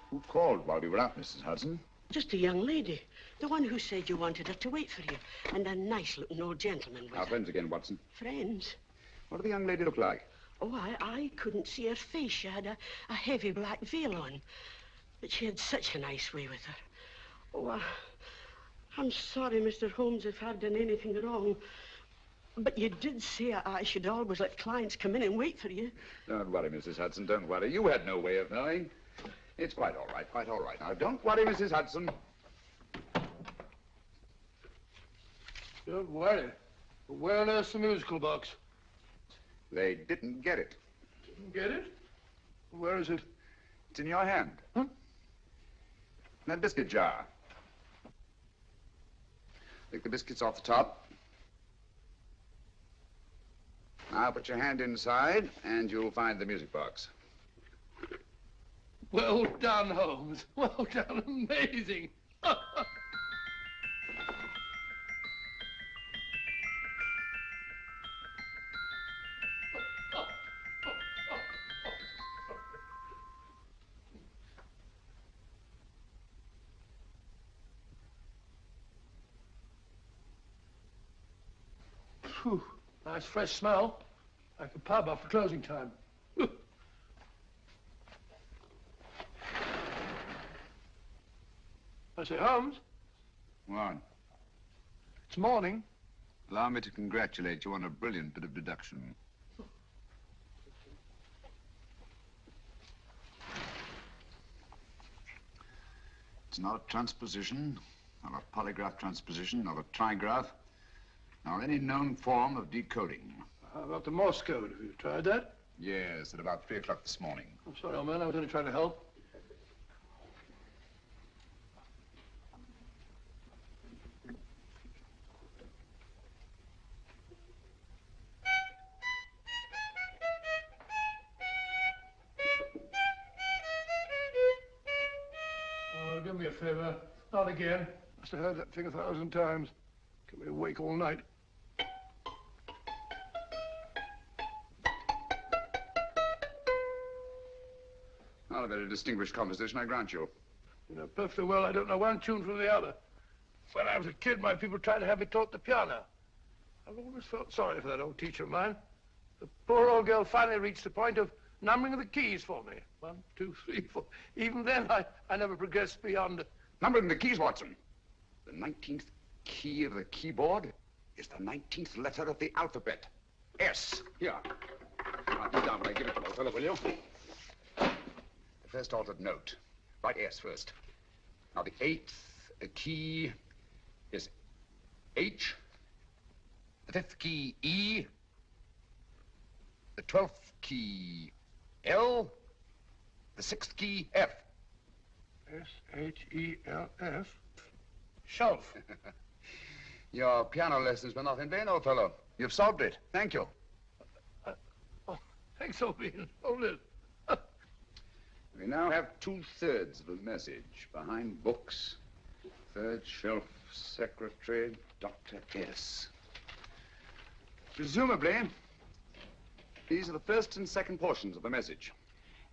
Who called while we were out, Mrs. Hudson? Just a young lady. The one who said you wanted her to wait for you. And a nice-looking old gentleman with Our her. friends again, Watson. Friends? What did the young lady look like? Oh, I couldn't see her face. She had a heavy black veil on. But she had such a nice way with her. Oh, I'm sorry, Mr. Holmes, if I've done anything wrong. But you did say I should always let clients come in and wait for you. Don't worry, Mrs. Hudson, don't worry. You had no way of knowing. It's quite all right, quite all right. Now, don't worry, Mrs. Hudson. Don't worry. Where on earth's the musical box? They didn't get it. Didn't get it? Where is it? It's in your hand. Huh? In that biscuit jar. Take the biscuits off the top. Now put your hand inside, and you'll find the music box. Well done, Holmes. Well done. Amazing. Phew. Nice fresh smell. Like a pub after closing time. I say, Holmes, What? it's morning. Allow me to congratulate you on a brilliant bit of deduction. It's not a transposition, not a polygraph transposition, not a trigraph, nor any known form of decoding. How about the Morse code? Have you tried that? Yes, at about 3 o'clock this morning. I'm sorry, old man. I was only trying to help. Oh, do me a favor. Not again. Must have heard that thing 1,000 times. Kept me awake all night. Not a very distinguished composition, I grant you. You know perfectly well I don't know one tune from the other. When I was a kid, my people tried to have me taught the piano. I've always felt sorry for that old teacher of mine. The poor old girl finally reached the point of numbering the keys for me. 1, 2, 3, 4. Even then, I never progressed beyond... Numbering the keys, Watson. The 19th key of the keyboard is the 19th letter of the alphabet. S. Here. Write it down when I give it to you, fellow, will you? The first altered note. Write S first. Now, the 8th key is H. The 5th key, E. The 12th key, L. The 6th key, F. S-H-E-L-F. Shelf. Your piano lessons were not in vain, old fellow. You've solved it. Thank you. Oh, thanks, old bean. Hold it. We now have 2/3 of the message. Behind books, third shelf, secretary, Dr. S. Presumably, these are the first and second portions of the message.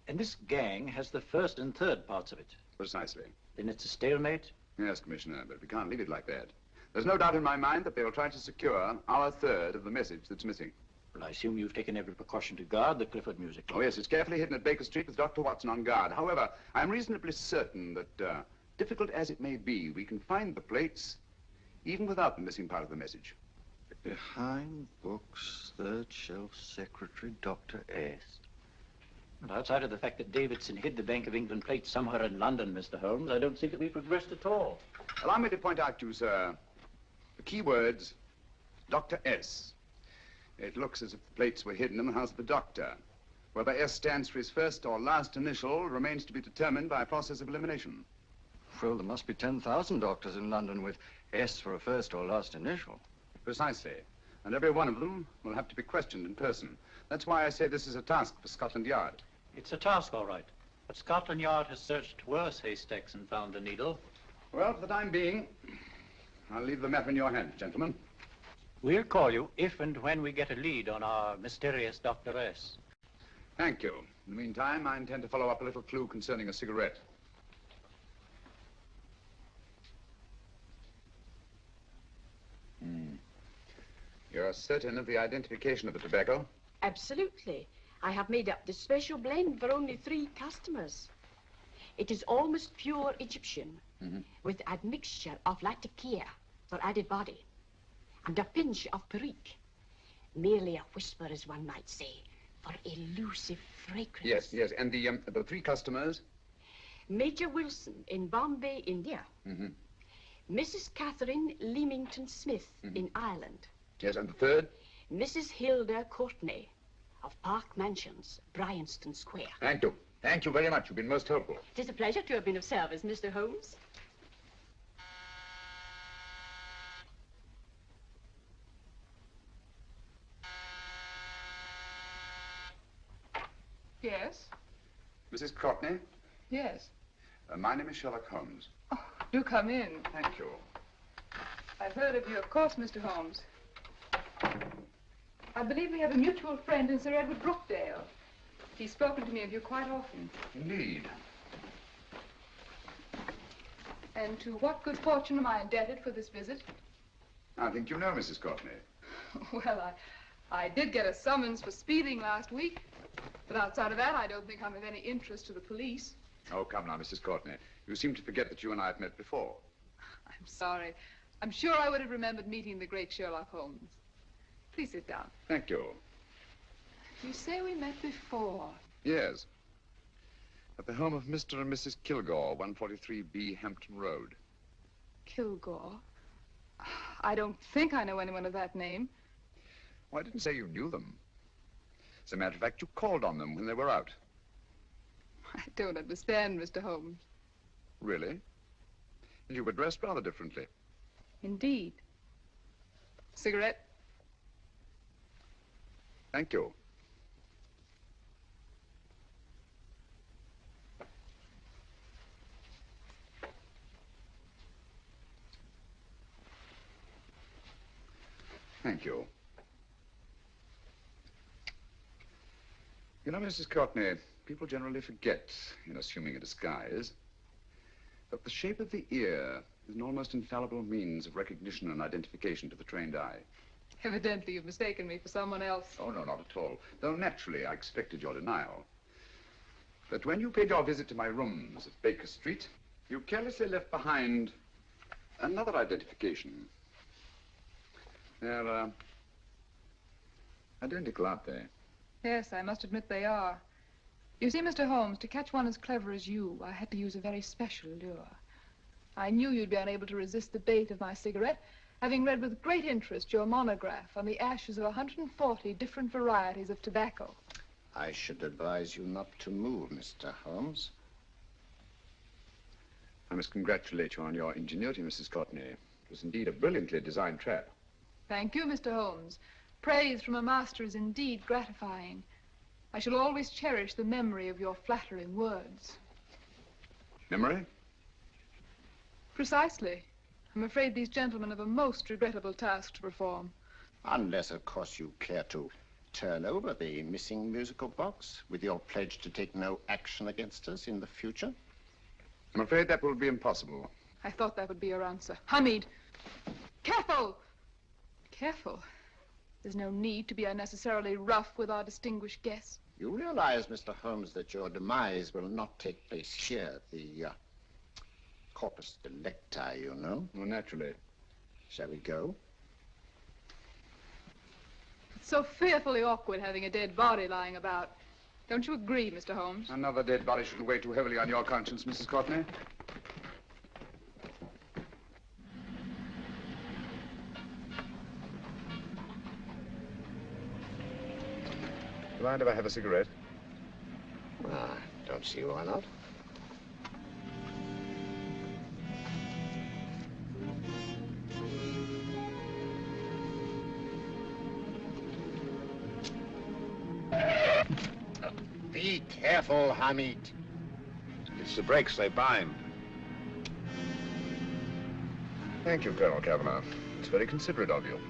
And this gang has the first and third parts of it. Precisely. Then it's a stalemate? Yes, Commissioner, but we can't leave it like that. There's no doubt in my mind that they'll try to secure our third of the message that's missing. Well, I assume you've taken every precaution to guard the Clifford music. Oh, yes, it's carefully hidden at Baker Street with Dr. Watson on guard. However, I'm reasonably certain that, difficult as it may be, we can find the plates even without the missing part of the message. Behind books, third shelf, secretary, Dr. S. Well, outside of the fact that Davidson hid the Bank of England plate somewhere in London, Mr. Holmes, I don't see that we've progressed at all. Allow me to point out to you, sir, the key words, Dr. S. It looks as if the plates were hidden in the house of the doctor. Whether S stands for his first or last initial remains to be determined by a process of elimination. Well, there must be 10,000 doctors in London with S for a first or last initial. Precisely. And every one of them will have to be questioned in person. That's why I say this is a task for Scotland Yard. It's a task, all right. But Scotland Yard has searched worse haystacks and found a needle. Well, for the time being, I'll leave the matter in your hands, gentlemen. We'll call you if and when we get a lead on our mysterious Dr. S. Thank you. In the meantime, I intend to follow up a little clue concerning a cigarette. You're certain of the identification of the tobacco? Absolutely. I have made up this special blend for only 3 customers. It is almost pure Egyptian, with a mixture of lactic for added body, and a pinch of perique. Merely a whisper, as one might say, for elusive fragrance. Yes, yes. And the 3 customers? Major Wilson in Bombay, India. Mrs. Catherine Leamington Smith in Ireland. Yes, and the 3rd? Mrs. Hilda Courtney of Park Mansions, Bryanston Square. Thank you. Thank you very much. You've been most helpful. It is a pleasure to have been of service, Mr. Holmes. Yes? Mrs. Courtney? Yes. My name is Sherlock Holmes. Oh, do come in. Thank you. I've heard of you, of course, Mr. Holmes. I believe we have a mutual friend in Sir Edward Brookdale. He's spoken to me of you quite often. Indeed. And to what good fortune am I indebted for this visit? I think you know Mrs. Courtney. Well, I did get a summons for speeding last week. But outside of that, I don't think I'm of any interest to the police. Oh, come now, Mrs. Courtney. You seem to forget that you and I have met before. I'm sorry. I'm sure I would have remembered meeting the great Sherlock Holmes. Please sit down. Thank you. You say we met before. Yes. At the home of Mr. and Mrs. Kilgore, 143B Hampton Road. Kilgore? I don't think I know anyone of that name. Well, I didn't say you knew them. As a matter of fact, you called on them when they were out. I don't understand, Mr. Holmes. Really? And you were dressed rather differently. Indeed. Cigarette? Thank you. Thank you. You know, Mrs. Courtney, people generally forget, in assuming a disguise, that the shape of the ear is an almost infallible means of recognition and identification to the trained eye. Evidently, you've mistaken me for someone else. Oh, no, not at all. Though naturally, I expected your denial. But when you paid your visit to my rooms at Baker Street, you carelessly left behind another identification. They're, identical, aren't they? Yes, I must admit they are. You see, Mr. Holmes, to catch one as clever as you, I had to use a very special lure. I knew you'd be unable to resist the bait of my cigarette, having read with great interest your monograph on the ashes of 140 different varieties of tobacco. I should advise you not to move, Mr. Holmes. I must congratulate you on your ingenuity, Mrs. Courtney. It was indeed a brilliantly designed trap. Thank you, Mr. Holmes. Praise from a master is indeed gratifying. I shall always cherish the memory of your flattering words. Memory? Precisely. I'm afraid these gentlemen have a most regrettable task to perform. Unless, of course, you care to turn over the missing musical box with your pledge to take no action against us in the future. I'm afraid that will be impossible. I thought that would be your answer. Hamid! Careful! Careful. There's no need to be unnecessarily rough with our distinguished guest. You realize, Mr. Holmes, that your demise will not take place here. The corpus delicti, you know. Well, naturally. Shall we go? It's so fearfully awkward having a dead body lying about. Don't you agree, Mr. Holmes? Another dead body shouldn't weigh too heavily on your conscience, Mrs. Courtney. Do you mind if I have a cigarette? Don't see why not. Be careful, Hamid. It's the brakes, they bind. Thank you, Colonel Cavanaugh. It's very considerate of you.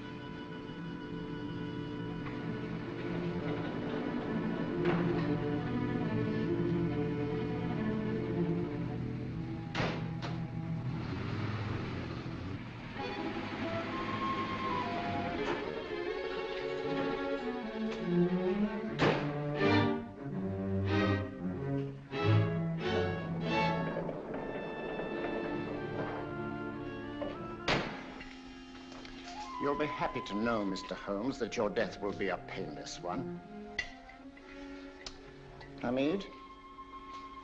You'll be happy to know, Mr. Holmes, that your death will be a painless one. Hamid,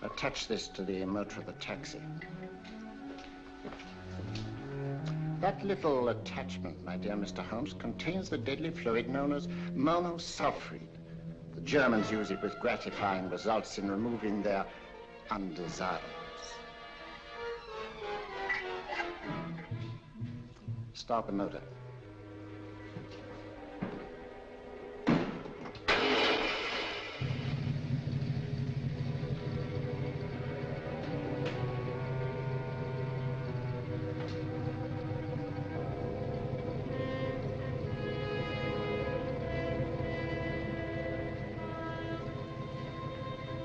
attach this to the motor of the taxi. That little attachment, my dear Mr. Holmes, contains the deadly fluid known as monosulfide. The Germans use it with gratifying results in removing their undesirables. Start the motor.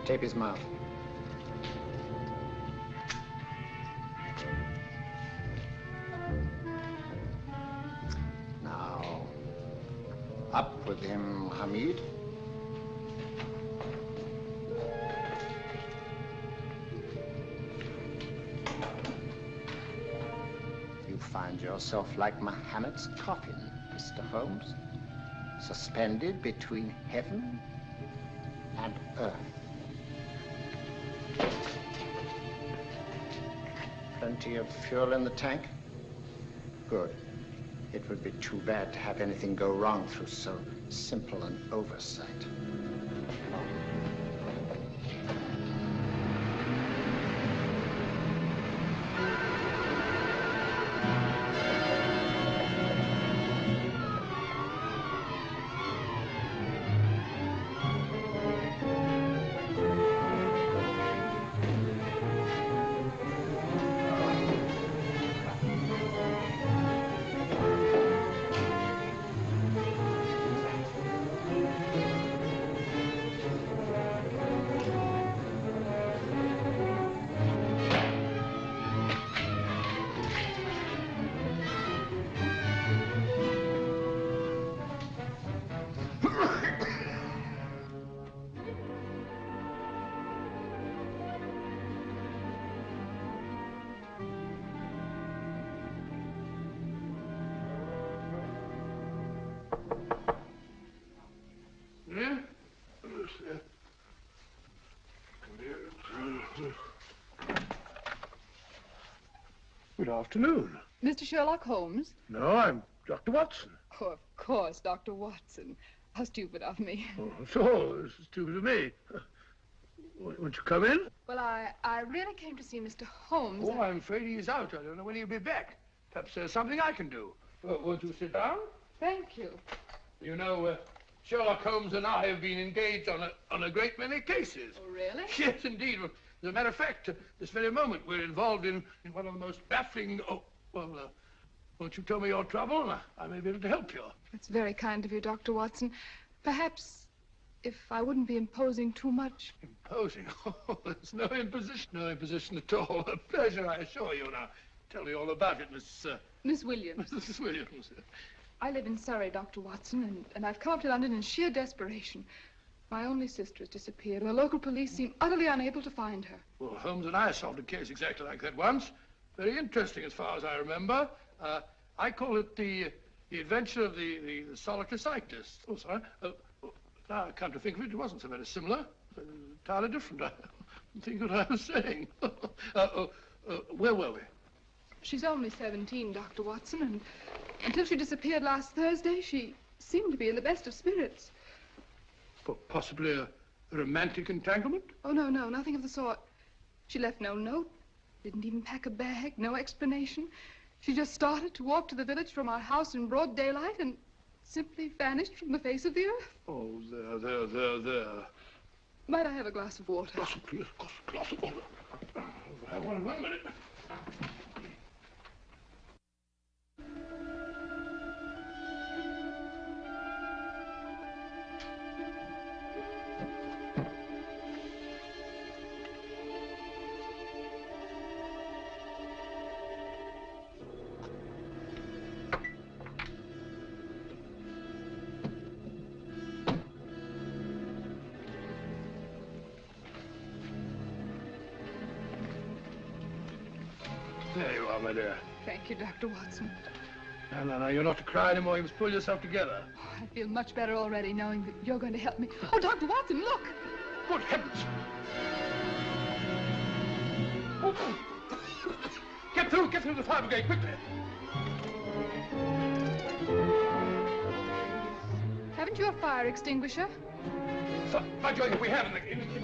Tape his mouth. Now, Up with him, Hamid. You find yourself like Muhammad's coffin, Mr. Holmes, suspended between heaven and earth. Plenty of fuel in the tank? Good. It would be too bad to have anything go wrong through so simple an oversight. Good afternoon. Mr. Sherlock Holmes? No, I'm Dr. Watson. Oh, of course, Dr. Watson. How stupid of me. Oh, so stupid of me. Won't you come in? Well, I really came to see Mr. Holmes. Oh, I'm afraid he's out. I don't know when he'll be back. Perhaps there's something I can do. Won't you sit down? Thank you. You know, Sherlock Holmes and I have been engaged on a great many cases. Oh, really? Yes, indeed. As a matter of fact, this very moment, we're involved in one of the most baffling... Oh, well, won't you tell me your trouble, and I may be able to help you. That's very kind of you, Dr. Watson. Perhaps if I wouldn't be imposing too much. Imposing? Oh, there's no imposition. No imposition at all. A pleasure, I assure you. Now, tell me all about it, Miss Williams. Mrs. Williams. I live in Surrey, Dr. Watson, and I've come up to London in sheer desperation. My only sister has disappeared, and the local police seem utterly unable to find her. Well, Holmes and I solved a case exactly like that once. Very interesting, as far as I remember. I call it the adventure of the solitary cyclist. Oh, sorry. Now I come to think of it, it wasn't so very similar. Entirely different. I don't think what I was saying. Where were we? She's only 17, Dr. Watson, and until she disappeared last Thursday, she seemed to be in the best of spirits. Possibly a romantic entanglement? Oh, no, nothing of the sort. She left no note, didn't even pack a bag, no explanation. She just started to walk to the village from our house in broad daylight and simply vanished from the face of the earth. Oh, there. Might I have a glass of water? Glass of water. I want 1 minute. There you are, my dear. Thank you, Dr. Watson. No, you're not to cry anymore. You must pull yourself together. Oh, I feel much better already knowing that you're going to help me. Oh, Dr. Watson, look! Good heavens! Oh. Get through the fire brigade, quickly! Haven't you a fire extinguisher? By Jove, we have in the kitchen.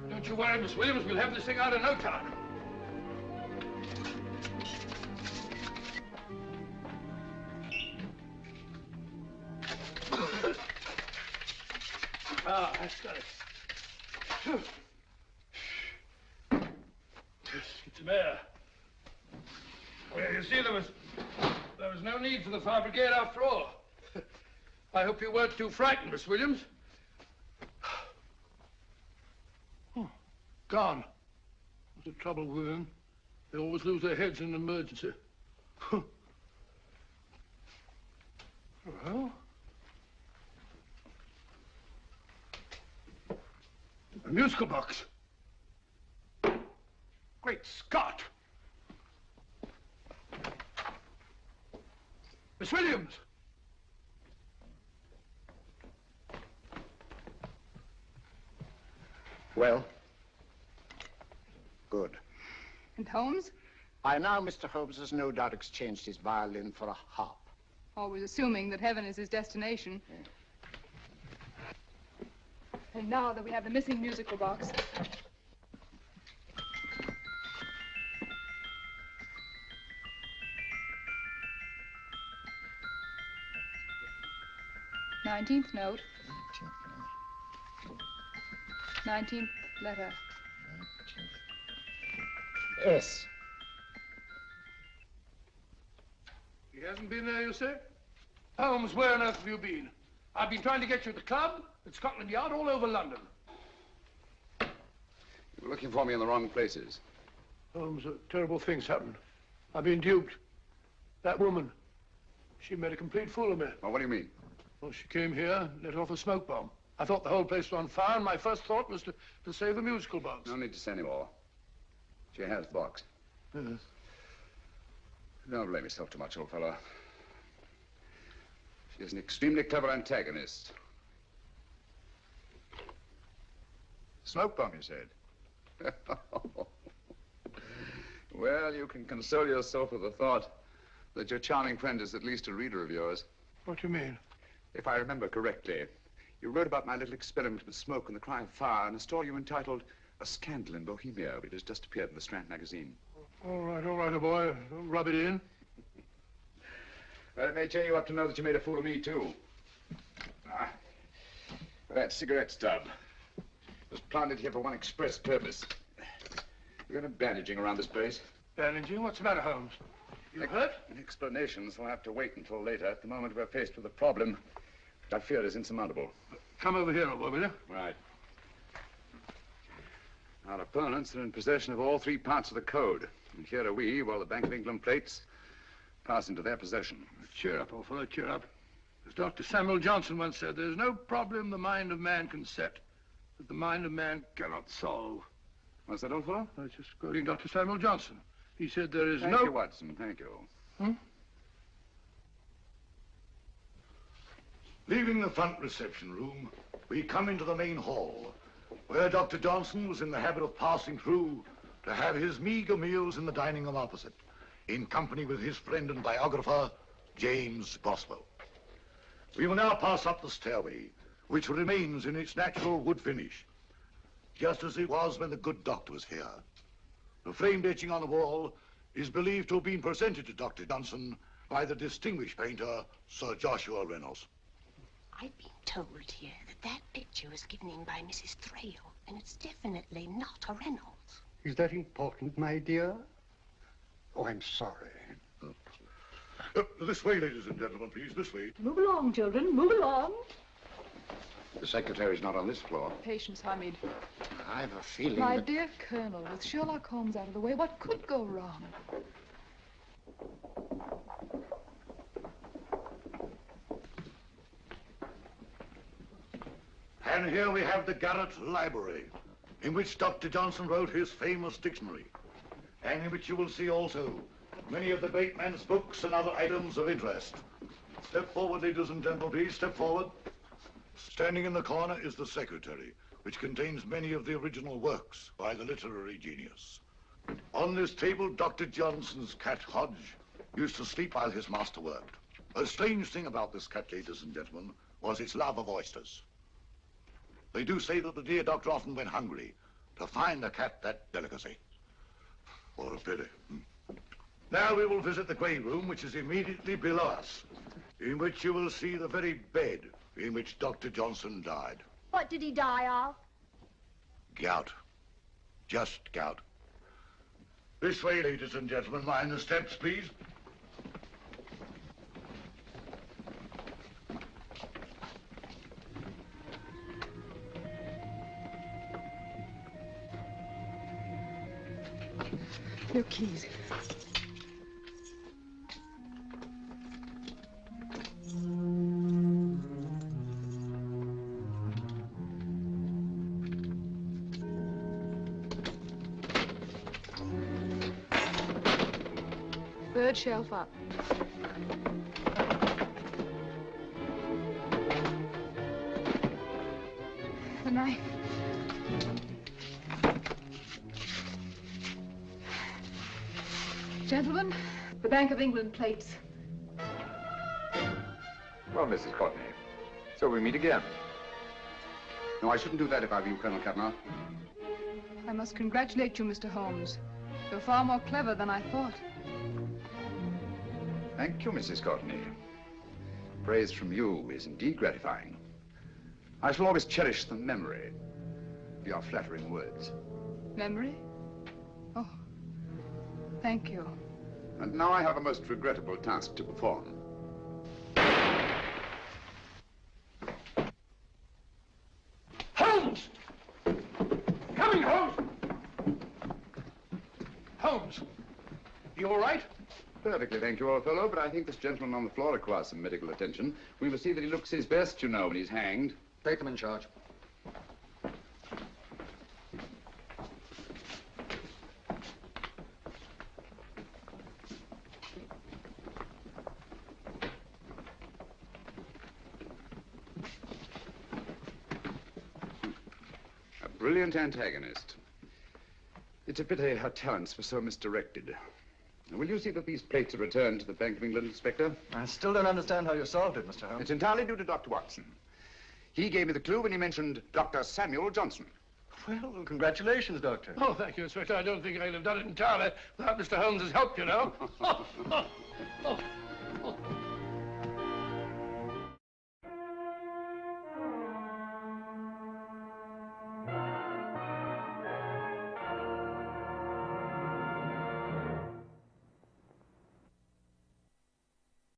Don't you worry, Miss Williams. We'll have this thing out in no time. That's got it. Get some air. Well, you see, there was no need for the fire brigade after all. I hope you weren't too frightened, Miss Williams. Oh, gone. What's the trouble with them? They always lose their heads in an emergency. Well, a musical box. Great Scott! Miss Williams! Well? Good. And Holmes? By now, Mr. Holmes has no doubt exchanged his violin for a harp. Always assuming that heaven is his destination. And now that we have the missing musical box. Nineteenth note. 19th letter. Yes. He hasn't been there, you say? Holmes, where on earth have you been? I've been trying to get you at the club, at Scotland Yard, all over London. You were looking for me in the wrong places. Holmes, terrible things happened. I've been duped. That woman, she made a complete fool of me. Well, what do you mean? Well, she came here, let off a smoke bomb. I thought the whole place was on fire, and my first thought was to save the musical box. No need to say any more. She has the box. Yes. Don't blame yourself too much, old fellow. She is an extremely clever antagonist. Smoke bomb, you said? Well, you can console yourself with the thought that your charming friend is at least a reader of yours. What do you mean? If I remember correctly, you wrote about my little experiment with smoke and the cry of fire in a story you entitled A Scandal in Bohemia, which has just appeared in the Strand magazine. All right, old boy. Don't rub it in. Well, it may cheer you up to know that you made a fool of me, too. Ah, that cigarette stub was planted here for one express purpose. You're going to bandaging around this place. Bandaging? What's the matter, Holmes? You hurt? Explanations will have to wait until later. At the moment, we're faced with a problem which I fear is insurmountable. Come over here, old boy, will you? Right. Our opponents are in possession of all three parts of the code. And here are we, while the Bank of England plates pass into their possession. Cheer up, old fellow, cheer up. As Dr. Samuel Johnson once said, there's no problem the mind of man can set that the mind of man cannot solve. What's that, old fellow? I was just quoting Dr. Samuel Johnson. He said there is Thank you, Watson. Thank you. Leaving the front reception room, we come into the main hall, where Dr. Johnson was in the habit of passing through to have his meager meals in the dining room opposite, in company with his friend and biographer, James Boswell. We will now pass up the stairway, which remains in its natural wood finish, just as it was when the good doctor was here. The framed etching on the wall is believed to have been presented to Dr. Johnson by the distinguished painter, Sir Joshua Reynolds. I've been told here that picture was given in by Mrs. Thrale, and it's definitely not a Reynolds. Is that important, my dear? Oh, I'm sorry. This way, ladies and gentlemen, please, this way. Move along, children, move along. The secretary's not on this floor. Patience, Hamid. I have a feeling My that... dear Colonel, with Sherlock Holmes out of the way, what could go wrong? And here we have the Garrett Library, in which Dr. Johnson wrote his famous dictionary, and in which you will see also many of the great man's books and other items of interest. Step forward, ladies and gentlemen, please, step forward. Standing in the corner is the secretary, which contains many of the original works by the literary genius. On this table, Dr. Johnson's cat, Hodge, used to sleep while his master worked. A strange thing about this cat, ladies and gentlemen, was its love of oysters. They do say that the dear doctor often went hungry to find the cat that delicacy. What a pity. Now we will visit the grey room, which is immediately below us, in which you will see the very bed in which Dr. Johnson died. What did he die of? Gout. Just gout. This way, ladies and gentlemen. Mind the steps, please. Your keys. Third shelf up. The knife. Gentlemen, the Bank of England plates. Well, Mrs. Courtney, so we meet again. No, I shouldn't do that if I were you, Colonel Cavanaugh. I must congratulate you, Mr. Holmes. You're far more clever than I thought. Thank you, Mrs. Courtney. Praise from you is indeed gratifying. I shall always cherish the memory of your flattering words. Memory? Oh, thank you. And now I have a most regrettable task to perform. Holmes! Coming, Holmes! Holmes, you all right? Perfectly, thank you, old fellow, but I think this gentleman on the floor requires some medical attention. We must see that he looks his best, you know, when he's hanged. Take them in charge. A brilliant antagonist. It's a pity her talents were so misdirected. Will you see that these plates are returned to the Bank of England, Inspector? I still don't understand how you solved it, Mr. Holmes. It's entirely due to Dr. Watson. He gave me the clue when he mentioned Dr. Samuel Johnson. Well, congratulations, Doctor. Oh, thank you, Inspector. I don't think I'd have done it entirely without Mr. Holmes's help, you know. Oh.